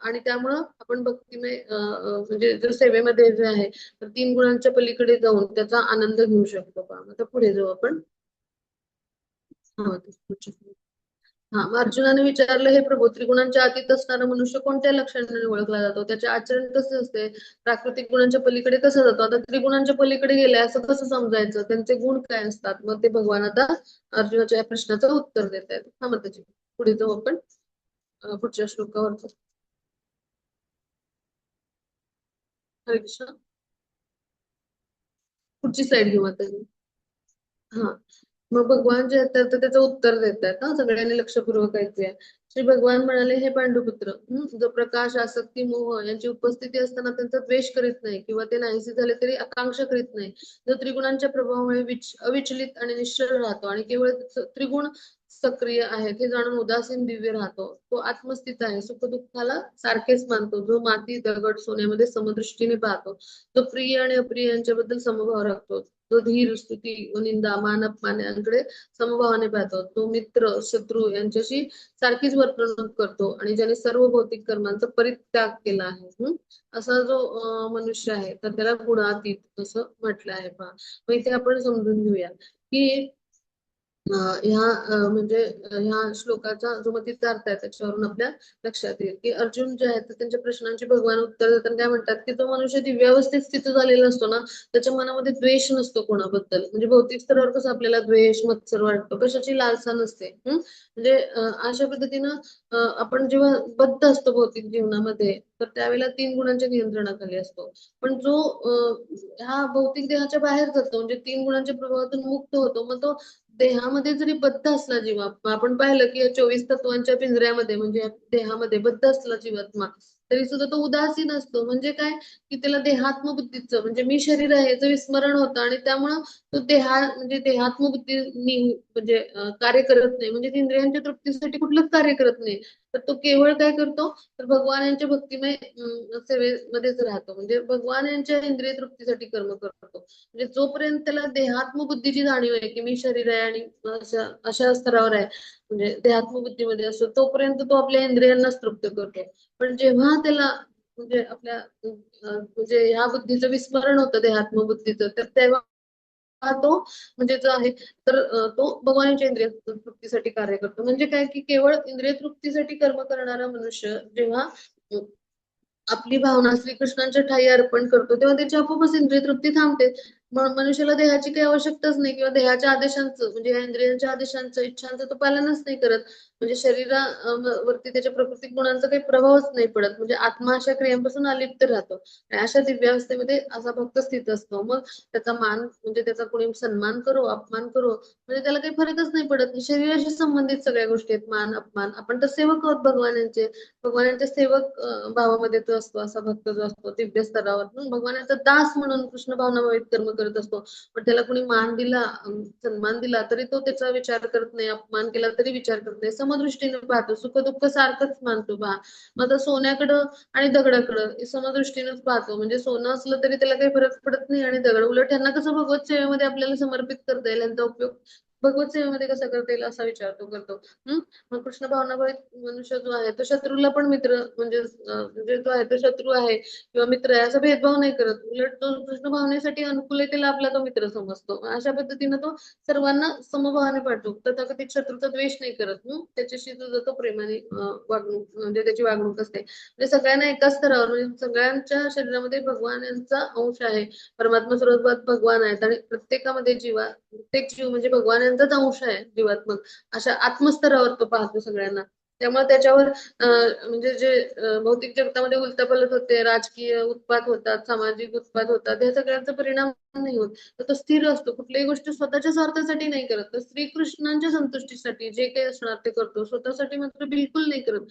आणि त्यामुळं आपण भक्तिमय म्हणजे जर सेवेमध्ये जे आहे तर 3 गुणांच्या पलीकडे जाऊन त्याचा आनंद घेऊ शकतो पहा. आता पुढे जाऊ आपण. हा, मग अर्जुनाने विचारलं, हे प्रभू त्रिगुणांच्या अतीत असणारा मनुष्य कोणत्या लक्षणाने ओळखला जातो, त्याचे आचरण कसे असते, प्राकृतिक गुणांच्या पलीकडे कसं जातो. आता त्रिगुणांच्या पलीकडे गेले असं कसं समजायचं, त्यांचे गुण काय असतात, मग ते भगवान आता अर्जुनाच्या या प्रश्नाचं उत्तर देत आहेत. हा, मग त्याची पुढे जाऊ आपण पुढच्या श्लोकावर. हरे कृष्ण. पुढची साईड घेऊ आता. हा, मग भगवान जे आहेत तर त्याचं उत्तर देत आहेत. हा, सगळ्यांनी लक्षपूर्वक ऐकूया. श्री भगवान म्हणाले, हे पांडुपुत्र, जो प्रकाश आसक्ती मोह यांची उपस्थिती असताना त्यांचा द्वेष करीत नाही किंवा ते नाहीसे झाले तरी आकांक्षा करीत नाही, जो त्रिगुणांच्या प्रभावामुळे अविचलित आणि निश्चल राहतो आणि केवळ त्रिगुण सक्रिय आहेत हे जाणून उदासीन दिव्य राहतो. तो आत्मस्थित आहे, सुख दुःखाला सारखेच मानतो. जो माती दगड सोन्यामध्ये समदृष्टीने पाहतो. जो प्रिय आणि अप्रिय यांच्याबद्दल समभाव राखतो. जो धीर स्तुती व निंदा मान अपमान यांकडे समभावाने पाहतो. तो मित्र शत्रू यांच्याशी सारखीच वर्तणूक करतो आणि ज्याने सर्व भौतिक कर्मांचा परित्याग केला आहे. असा जो मनुष्य आहे तर त्याला गुणातीत असं म्हटलं आहे. पहा, मग इथे आपण समजून घेऊया की म्हणजे ह्या श्लोकाचा जो मतीचा अर्थ आहे त्याच्यावरून आपल्या लक्षात येईल की अर्जुन जे आहेत त्यांच्या प्रश्नांची भगवान उत्तर देताना काय म्हणतात की जो मनुष्य दिव्यावस्थेत स्थित झालेला असतो ना त्याच्या मनामध्ये द्वेष नसतो कोणाबद्दल. म्हणजे भौतिक स्तरावर कसं आपल्याला द्वेष मत्सर वाटतो, कशाची लालसा नसते. म्हणजे अशा पद्धतीनं आपण जेव्हा बद्ध असतो भौतिक जीवनामध्ये तर त्यावेळेला 3 गुणांच्या नियंत्रणाखाली असतो. पण जो ह्या भौतिक देहाच्या बाहेर जातो म्हणजे 3 गुणांच्या प्रभावातून मुक्त होतो, मग तो देहामध्ये जरी बद्ध असला जीवात्मा, आपण पाहिलं की या 24 तत्वांच्या पिंजऱ्यामध्ये म्हणजे या देहामध्ये बद्ध असला जीवात्मा तरी सुद्धा तो उदासीन असतो. म्हणजे काय की त्याला देहात्मबुद्धीचं म्हणजे मी शरीर आहे याचं विस्मरण होतं आणि त्यामुळं तो म्हणजे देहात्मबुद्धी म्हणजे कार्य करत नाही. म्हणजे इंद्रियांच्या तृप्तीसाठी कुठलंच कार्य करत नाही. तर तो केवळ काय करतो तर भगवान यांच्या भक्तिमय सेवेमध्येच राहतो. म्हणजे भगवान यांच्या इंद्रिय तृप्तीसाठी कर्म करतो. म्हणजे जोपर्यंत त्याला देहात्मबुद्धीची जाणीव आहे की मी शरीर आहे आणि अशा अशा स्तरावर आहे म्हणजे देहात्मबुद्धीमध्ये असतो तोपर्यंत तो आपल्या इंद्रियांनाच तृप्त करतो. पण जेव्हा त्याला म्हणजे आपल्या म्हणजे ह्या बुद्धीचं विस्मरण होतं देहात्मबुद्धीचं तर तेव्हा तो म्हणजे जो आहे तर तो भगवानाच्या इंद्रिय तृप्तीसाठी कार्य करतो. म्हणजे काय की केवळ इंद्रिय तृप्तीसाठी कर्म करणारा मनुष्य जेव्हा आपली भावना श्रीकृष्णांच्या ठायी अर्पण करतो तेव्हा त्याची आपोआपच इंद्रिय तृप्ती थांबते. मनुष्याला देहाची काही आवश्यकताच नाही किंवा देहाच्या आदेशांचं म्हणजे या इंद्रियांच्या आदेशांचं इच्छांचं तो पालनच नाही करत. म्हणजे शरीरा वरती त्याच्या प्राकृतिक गुणांचा काही प्रभावच नाही पडत. म्हणजे आत्मा अशा क्रियांपासून अलिप्त राहतो. आणि अशा दिव्यावस्थेमध्ये असा भक्त स्थित असतो. मग त्याचा मान म्हणजे त्याचा कोणी सन्मान करो अपमान करो म्हणजे त्याला काही फरकच नाही पडत. शरीराशी संबंधित सगळ्या गोष्टी आहेत मान अपमान. आपण तर सेवक आहोत भगवानांचे. भगवानांच्या सेवक भावामध्ये तो असतो असा भक्त जो असतो दिव्य स्तरावर भगवानाचा दास म्हणून कृष्ण भावनाभावित कर्म करत असतो. पण त्याला कोणी मान दिला सन्मान दिला तरी तो त्याचा विचार करत नाही, अपमान केला तरी विचार करत नाही, समदृष्टीने पाहतो. सुख दुःख सारखंच मानतो. पहा, मग आता सोन्याकडं आणि दगडाकडं समदृष्टीनेच पाहतो. म्हणजे सोनं असलं तरी त्याला काही फरक पडत नाही आणि दगड उलट त्यांना कसं भगवत सेवेमध्ये आपल्याला समर्पित करता येईल यांचा उपयोग भगवत सेवेमध्ये कसा करता येईल असा विचार तो करतो. मग कृष्ण भावनाभावित मनुष्य जो आहे तो शत्रूला पण मित्र म्हणजे जो आहे तो शत्रू आहे किंवा मित्र आहे असा भेदभाव नाही करत. उलट तो कृष्ण भावनेसाठी अनुकूलतेला आपला तो मित्र समजतो. अशा पद्धतीने तो सर्वांना समभावाने पाठवतो. तथाकथित शत्रूचा द्वेष नाही करत. त्याच्याशी जो प्रेमाने वागणूक म्हणजे त्याची वागणूक असते. म्हणजे सगळ्यांना एकाच स्तरावर म्हणजे सगळ्यांच्या शरीरामध्ये भगवान यांचा अंश आहे. परमात्मा स्वरूपात भगवान आहेत आणि प्रत्येकामध्ये प्रत्येक जीव म्हणजे भगवान यांचाच अंश आहे जीवात्मक. अशा आत्मस्तरावर तो पाहतो सगळ्यांना. त्यामुळे त्याच्यावर म्हणजे जे भौतिक जगतामध्ये उलथापालथ होते, राजकीय उत्पात होतात, सामाजिक उत्पात होतात, या सगळ्यांचा परिणाम नाही होत. तर तो स्थिर असतो. कुठलीही गोष्ट स्वतःच्या स्वार्थासाठी नाही करत. तर श्रीकृष्णांच्या संतुष्टीसाठी जे काही असणार ते करतो. स्वतःसाठी मात्र बिलकुल नाही करत.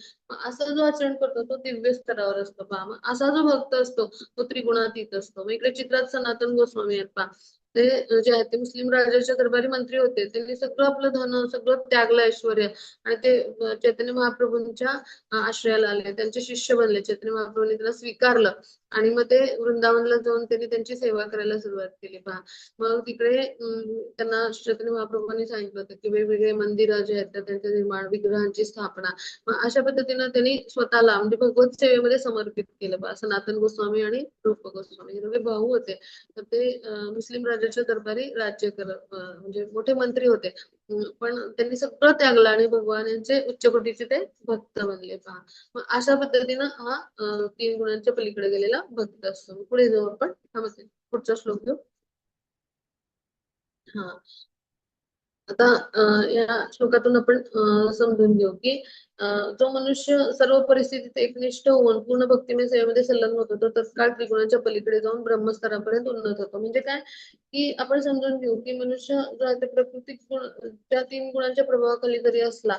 असा जो आचरण करतो तो दिव्य स्तरावर असतो. पहा, मग असा जो भक्त असतो तो त्रिगुणातीत असतो. मग इकडे चित्रात सनातन गोस्वामी आहेत. पहा, ते जे आहेत ते मुस्लिम राजाच्या दरबारी मंत्री होते. त्यांनी सगळं आपलं धन सगळं त्यागलं ऐश्वर आणि ते चैतन्य महाप्रभूंच्या आश्रयाला आले. त्यांचे शिष्य बनले. चैतन्य महाप्रभूंनी त्यांना स्वीकारलं आणि मग ते वृंदावनला जाऊन त्यांनी त्यांची सेवा करायला सुरुवात केली. पहा, मग तिकडे त्यांना चैतन्य महाप्रभूंनी सांगितलं होतं की वेगवेगळे मंदिरं जे आहेत त्यांचे निर्माण विग्रहांची स्थापना. मग अशा पद्धतीनं त्यांनी स्वतःला म्हणजे भगवत सेवेमध्ये समर्पित केलं. पहा, सनातन गोस्वामी आणि रूप गोस्वामी हे दोघे भाऊ होते. तर ते मुस्लिम राजाच्या दरबारी राज्य करत म्हणजे मोठे मंत्री होते. पण त्यांनी सगळं त्यागलं आणि भगवान यांचे उच्च कोटीचे ते भक्त बनले. पहा, मग अशा पद्धतीनं हा 3 गुणांच्या पलीकडे गेलेला भक्त असतो. पुढे जाऊ आपण. पुढचा श्लोक घेऊ. हा, आता या श्लोकातून आपण समजून घेऊ की जो मनुष्य सर्व परिस्थितीत एकनिष्ठ होऊन पूर्ण भक्तिमय सेवेमध्ये संलग्न होतो तो तत्काळ त्रिगुणाच्या पलीकडे जाऊन ब्रह्मस्तरापर्यंत उन्नत होतो. म्हणजे काय की आपण समजून घेऊ की मनुष्य जो आहे ते प्राकृतिक गुण त्या 3 गुणांच्या प्रभावाखाली जरी असला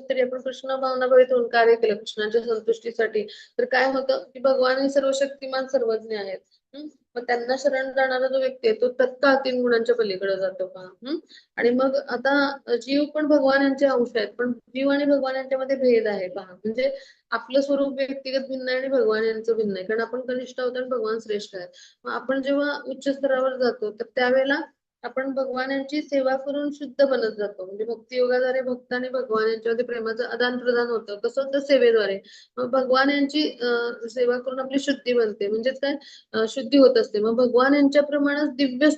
तरी आपण कृष्ण भावनाभावित होऊन कार्य केलं कृष्णाच्या संतुष्टीसाठी तर काय होतं की भगवान हे सर्व शक्तिमान सर्वज्ञ आहेत. मग त्यांना शरण जाणारा जो व्यक्ती आहे तो तत्काळ 3 गुणांच्या पलीकडे जातो पहा. आणि मग आता जीव पण भगवान यांचे अंश आहेत पण जीव आणि भगवान यांच्यामध्ये भेद आहे पहा. म्हणजे आपलं स्वरूप व्यक्तिगत भिन्न आहे आणि भगवान यांचं भिन्न आहे कारण आपण कनिष्ठ आहोत आणि भगवान श्रेष्ठ आहेत. मग आपण जेव्हा उच्च स्तरावर जातो तर त्यावेळेला आपण भगवान यांची सेवा करून शुद्ध बनत जातो. म्हणजे भक्ती योगाद्वारे भक्त आणि भगवान यांच्यामध्ये प्रेमाचं आदान प्रदान होतं तसं होतं सेवेद्वारे. मग भगवान यांची सेवा करून आपली शुद्धी बनते म्हणजेच काय शुद्धी होत असते. मग भगवान यांच्याप्रमाणेच दिव्य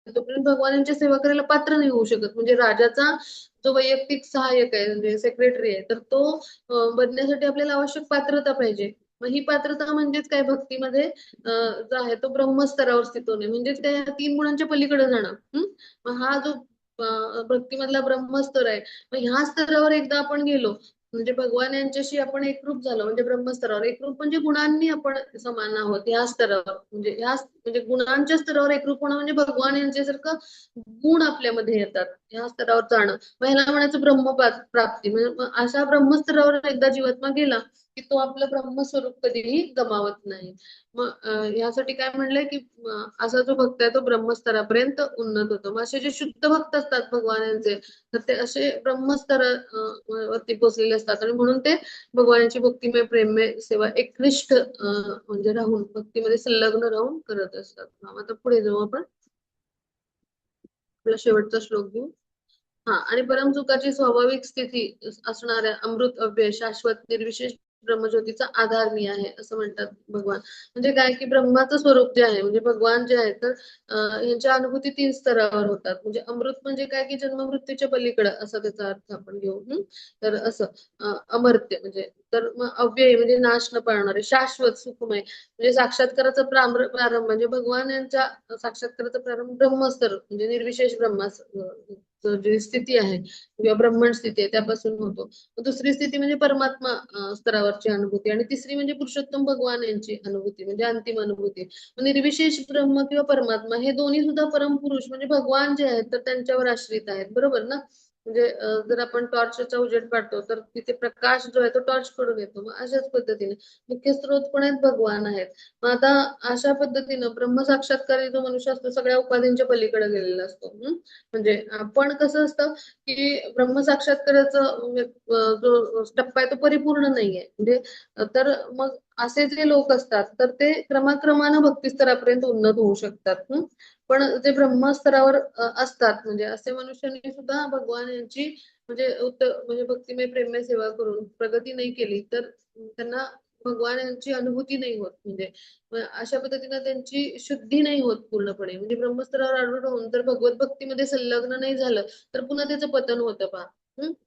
तोपर्यंत भगवान यांची सेवा करायला पात्र नाही होऊ शकत. म्हणजे राजाचा जो वैयक्तिक सहाय्यक आहे म्हणजे सेक्रेटरी आहे तर तो बनण्यासाठी आपल्याला आवश्यक पात्रता पाहिजे. मग ही पात्रता म्हणजेच काय भक्तीमध्ये जो आहे तो ब्रह्मस्तरावर स्थित होणे म्हणजेच त्या 3 गुणांच्या पलीकडे जाणं. मग हा जो भक्तीमधला ब्रह्मस्तर आहे मग ह्या स्तरावर एकदा आपण गेलो म्हणजे भगवान यांच्याशी आपण एकरूप झालो म्हणजे ब्रह्मस्तरावर एकरूप म्हणजे गुणांनी आपण समान आहोत या स्तरावर म्हणजे गुणांच्या स्तरावर एकरूप होणं म्हणजे भगवान यांच्यासारखं गुण आपल्यामध्ये येतात या स्तरावर जाणं. मग ह्याला म्हणायचं प्राप्ती. म्हणजे अशा ब्रह्मस्तरावर एकदा जीवात्मा गेला की तो आपलं ब्रह्मस्वरूप कधीही गमावत नाही. मग यासाठी काय म्हणलंय की असा जो भक्त आहे तो ब्रह्मस्तरापर्यंत उन्नत होतो. मग असे जे शुद्ध भक्त असतात भगवान यांचे तर ते असे ब्रह्मस्तर वरती पोहोचलेले असतात आणि म्हणून ते भगवानाची भक्तिमय प्रेममय सेवा एकनिष्ठ म्हणजे राहून भक्तीमध्ये संलग्न राहून करत असतात. आता पुढे जाऊ आपण आपला शेवटचा श्लोक घेऊ. आणि परमसुखाची स्वाभाविक स्थिती असणाऱ्या अमृत अव्यय शाश्वत निर्विशेष ब्रह्मज्योतीचा आधार मी आहे असं म्हणतात भगवान. म्हणजे काय की ब्रह्माचं स्वरूप जे आहे म्हणजे भगवान जे आहे तर यांच्या अनुभूती 3 स्तरावर होतात. म्हणजे अमृत म्हणजे काय की जन्ममृत्यूच्या पलीकडे असा त्याचा अर्थ आपण घेऊ. तर असं अमर्त्य म्हणजे तर मग अव्यय म्हणजे नाश न पावणारे शाश्वत सुखमय म्हणजे साक्षात्काराचा प्रारंभ म्हणजे भगवान यांच्या साक्षात्काराचा प्रारंभ ब्रह्मस्तर म्हणजे निर्विशेष जी स्थिती आहे किंवा ब्रह्मांड स्थिती आहे त्यापासून होतो. दुसरी स्थिती म्हणजे परमात्मा स्तरावरची अनुभूती आणि तिसरी म्हणजे पुरुषोत्तम भगवान यांची अनुभूती म्हणजे अंतिम अनुभूती. निर्विशेष ब्रह्म किंवा परमात्मा हे दोन्ही सुद्धा परमपुरुष म्हणजे भगवान जे आहेत तर त्यांच्यावर आश्रित आहेत बरोबर ना. म्हणजे जर आपण टॉर्चचा उजेड पाडतो तर तिथे प्रकाश जो आहे तो टॉर्च कडून येतो. मग अशाच पद्धतीने मुख्य स्रोत पण आहेत भगवान आहेत. मग आता अशा पद्धतीनं ब्रह्म साक्षात्कारी जो मनुष्य असतो सगळ्या उपाधींच्या पलीकडे गेलेला असतो. म्हणजे आपण कसं असतं की ब्रह्म साक्षात्काराचं जो टप्पा आहे तो परिपूर्ण नाहीये. म्हणजे तर मग असे जे लोक असतात तर ते क्रमाक्रमानं भक्ती स्तरापर्यंत उन्नत होऊ शकतात. पण जे ब्रह्मस्तरावर असतात म्हणजे असे मनुष्यांनी सुद्धा भगवान यांची म्हणजे भक्तिमय प्रेममय सेवा करून प्रगती नाही केली तर त्यांना भगवान यांची अनुभूती नाही होत. म्हणजे अशा पद्धतीने त्यांची शुद्धी नाही होत पूर्णपणे. म्हणजे ब्रह्मस्तरावर आढळून राहून जर भगवत भक्तीमध्ये संलग्न नाही झालं तर पुन्हा त्याचं पतन होतं पहा.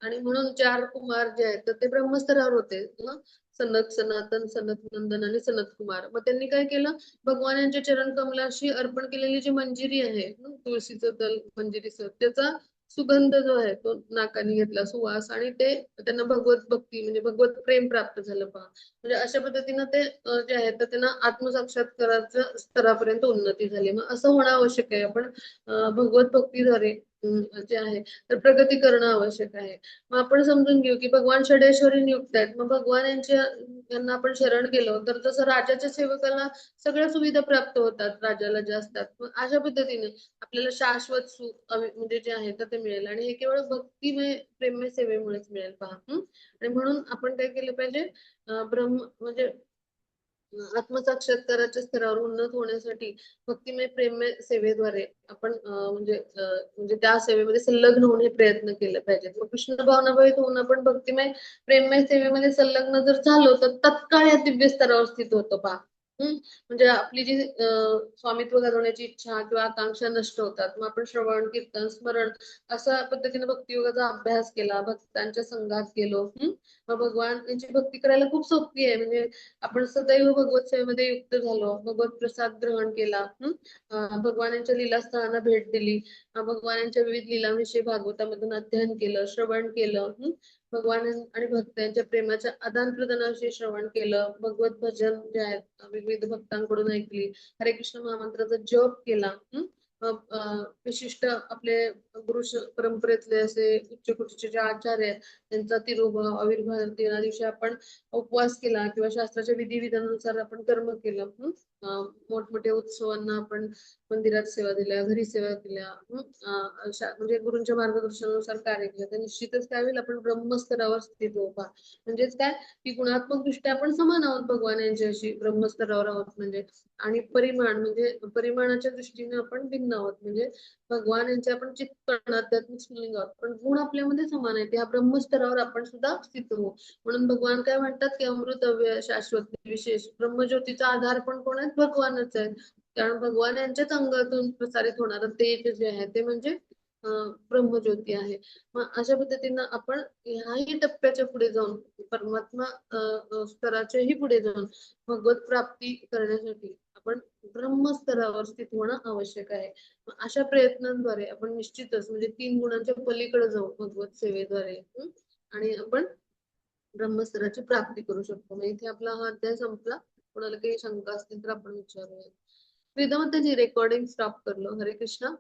आणि म्हणून 4 कुमार जे आहेत तर ते ब्रह्मस्तरावर होते सनत सनातन सनत नंदन आणि सनत कुमार. मग त्यांनी काय केलं भगवान यांच्या चरण कमलाशी अर्पण केलेली जी मंजिरी आहे तुळशीचं दल मंजिरीचं त्याचा सुगंध जो आहे तो नाकानी घेतला सुवास आणि ते त्यांना भगवत भक्ती म्हणजे भगवत प्रेम प्राप्त झालं पहा. म्हणजे अशा पद्धतीनं ते जे आहे तर त्यांना आत्मसाक्षात्काराच्या स्तरापर्यंत उन्नती झाली. मग असं होणं आवश्यक आहे. आपण भगवत भक्तीद्वारे जे आहे तर प्रगती करणं आवश्यक आहे. मग आपण समजून घेऊ की भगवान षडेश्वरी नियुक्त आहेत. मग भगवान यांना आपण शरण गेलो तर जसं राजाच्या सेवकाला सगळ्या सुविधा प्राप्त होतात राजाला जे असतात. मग अशा पद्धतीने आपल्याला शाश्वत सुख म्हणजे जे आहे तर ते मिळेल आणि हे केवळ भक्तिमय प्रेममय सेवेमुळेच मिळेल पहा. आणि म्हणून आपण काय केलं पाहिजे ब्रह्म म्हणजे आत्मसाक्षात्काराच्या स्तरावर उन्नत होण्यासाठी भक्तिमय प्रेममय सेवेद्वारे आपण म्हणजे त्या सेवेमध्ये संलग्न होणे प्रयत्न केले पाहिजेत. मग कृष्ण भावनाभावित होऊन आपण भक्तिमय प्रेममय सेवेमध्ये संलग्न जर झालो तर तत्काळ या दिव्य स्तरावर स्थित होतो पहा. म्हणजे आपली जी स्वामित्व गाजवण्याची इच्छा किंवा आकांक्षा नष्ट होतात. मग आपण श्रवण, कीर्तन, स्मरण अशा पद्धतीने भक्तियोगाचा अभ्यास केला, भक्तांच्या संघात गेलो. मग भगवान यांची भक्ती करायला खूप सोपी आहे. म्हणजे आपण सदैव भगवत सेवेमध्ये युक्त झालो, भगवत प्रसाद ग्रहण केला. भगवान यांच्या लीलास्थळांना भेट दिली, भगवान यांच्या विविध लीलांविषयी भागवतामधून अध्ययन केलं, श्रवण केलं. भगवान आणि भक्त यांच्या प्रेमाच्या आदान प्रदानाविषयी श्रवण केलं, भगवत भजन जे आहेत विविध भक्तांकडून ऐकली, हरे कृष्ण महामंत्राचा जप केला. विशिष्ट आपले गुरु परंपरेतले असे उच्च कोटीचे जे आचार्य आहेत त्यांचा तिरुभाव आविर्भाव दिना दिवशी आपण उपवास केला किंवा शास्त्राच्या विधिविधानानुसार आपण कर्म केलं. मोठमोठ्या उत्सवांना आपण मंदिरात सेवा दिल्या, घरी सेवा दिल्या. म्हणजे गुरूंच्या मार्गदर्शनानुसार कार्य केलं तर निश्चितच काय होईल, आपण ब्रह्मस्तरावर स्थित होऊ. म्हणजेच काय की गुणात्मक दृष्ट्या आपण समान आहोत भगवान यांच्याशी, ब्रह्मस्तरावर आहोत म्हणजे. आणि परिमाण म्हणजे परिमाणाच्या दृष्टीने आपण भिन्न आहोत. म्हणजे भगवान यांचे आपण चित्तकण आध्यात्मिक स्फुल्लिंग आहोत, पण गुण आपल्यामध्ये समान आहेत. या ब्रह्मस्तरावर आपण सुद्धा स्थित होऊ. म्हणून भगवान काय म्हणतात की अमृतव्य शाश्वत विशेष ब्रह्मज्योतीचा आधार पण कोण आहेत, भगवानच आहेत. कारण भगवान यांच्याच अंगातून प्रसारित होणारं तेज जे आहे ते म्हणजे ब्रह्मज्योती आहे. मग अशा पद्धतीनं आपण ह्याही टप्प्याच्या पुढे जाऊन परमात्मा स्तराच्याही पुढे जाऊन भगवत प्राप्ती करण्यासाठी आपण ब्रह्मस्तरावर स्थित होणं आवश्यक आहे. अशा प्रयत्नांद्वारे आपण निश्चितच म्हणजे 3 गुणांच्या पलीकडे जाऊ भगवत सेवेद्वारे. आणि आपण ब्रह्मस्तराची प्राप्ती करू शकतो. मग इथे आपला हा अध्याय संपला. कोणाला काही शंका असतील तर आपण विचारूया. वेदांताची रेकॉर्डिंग स्टॉप करलो. हरे कृष्णा.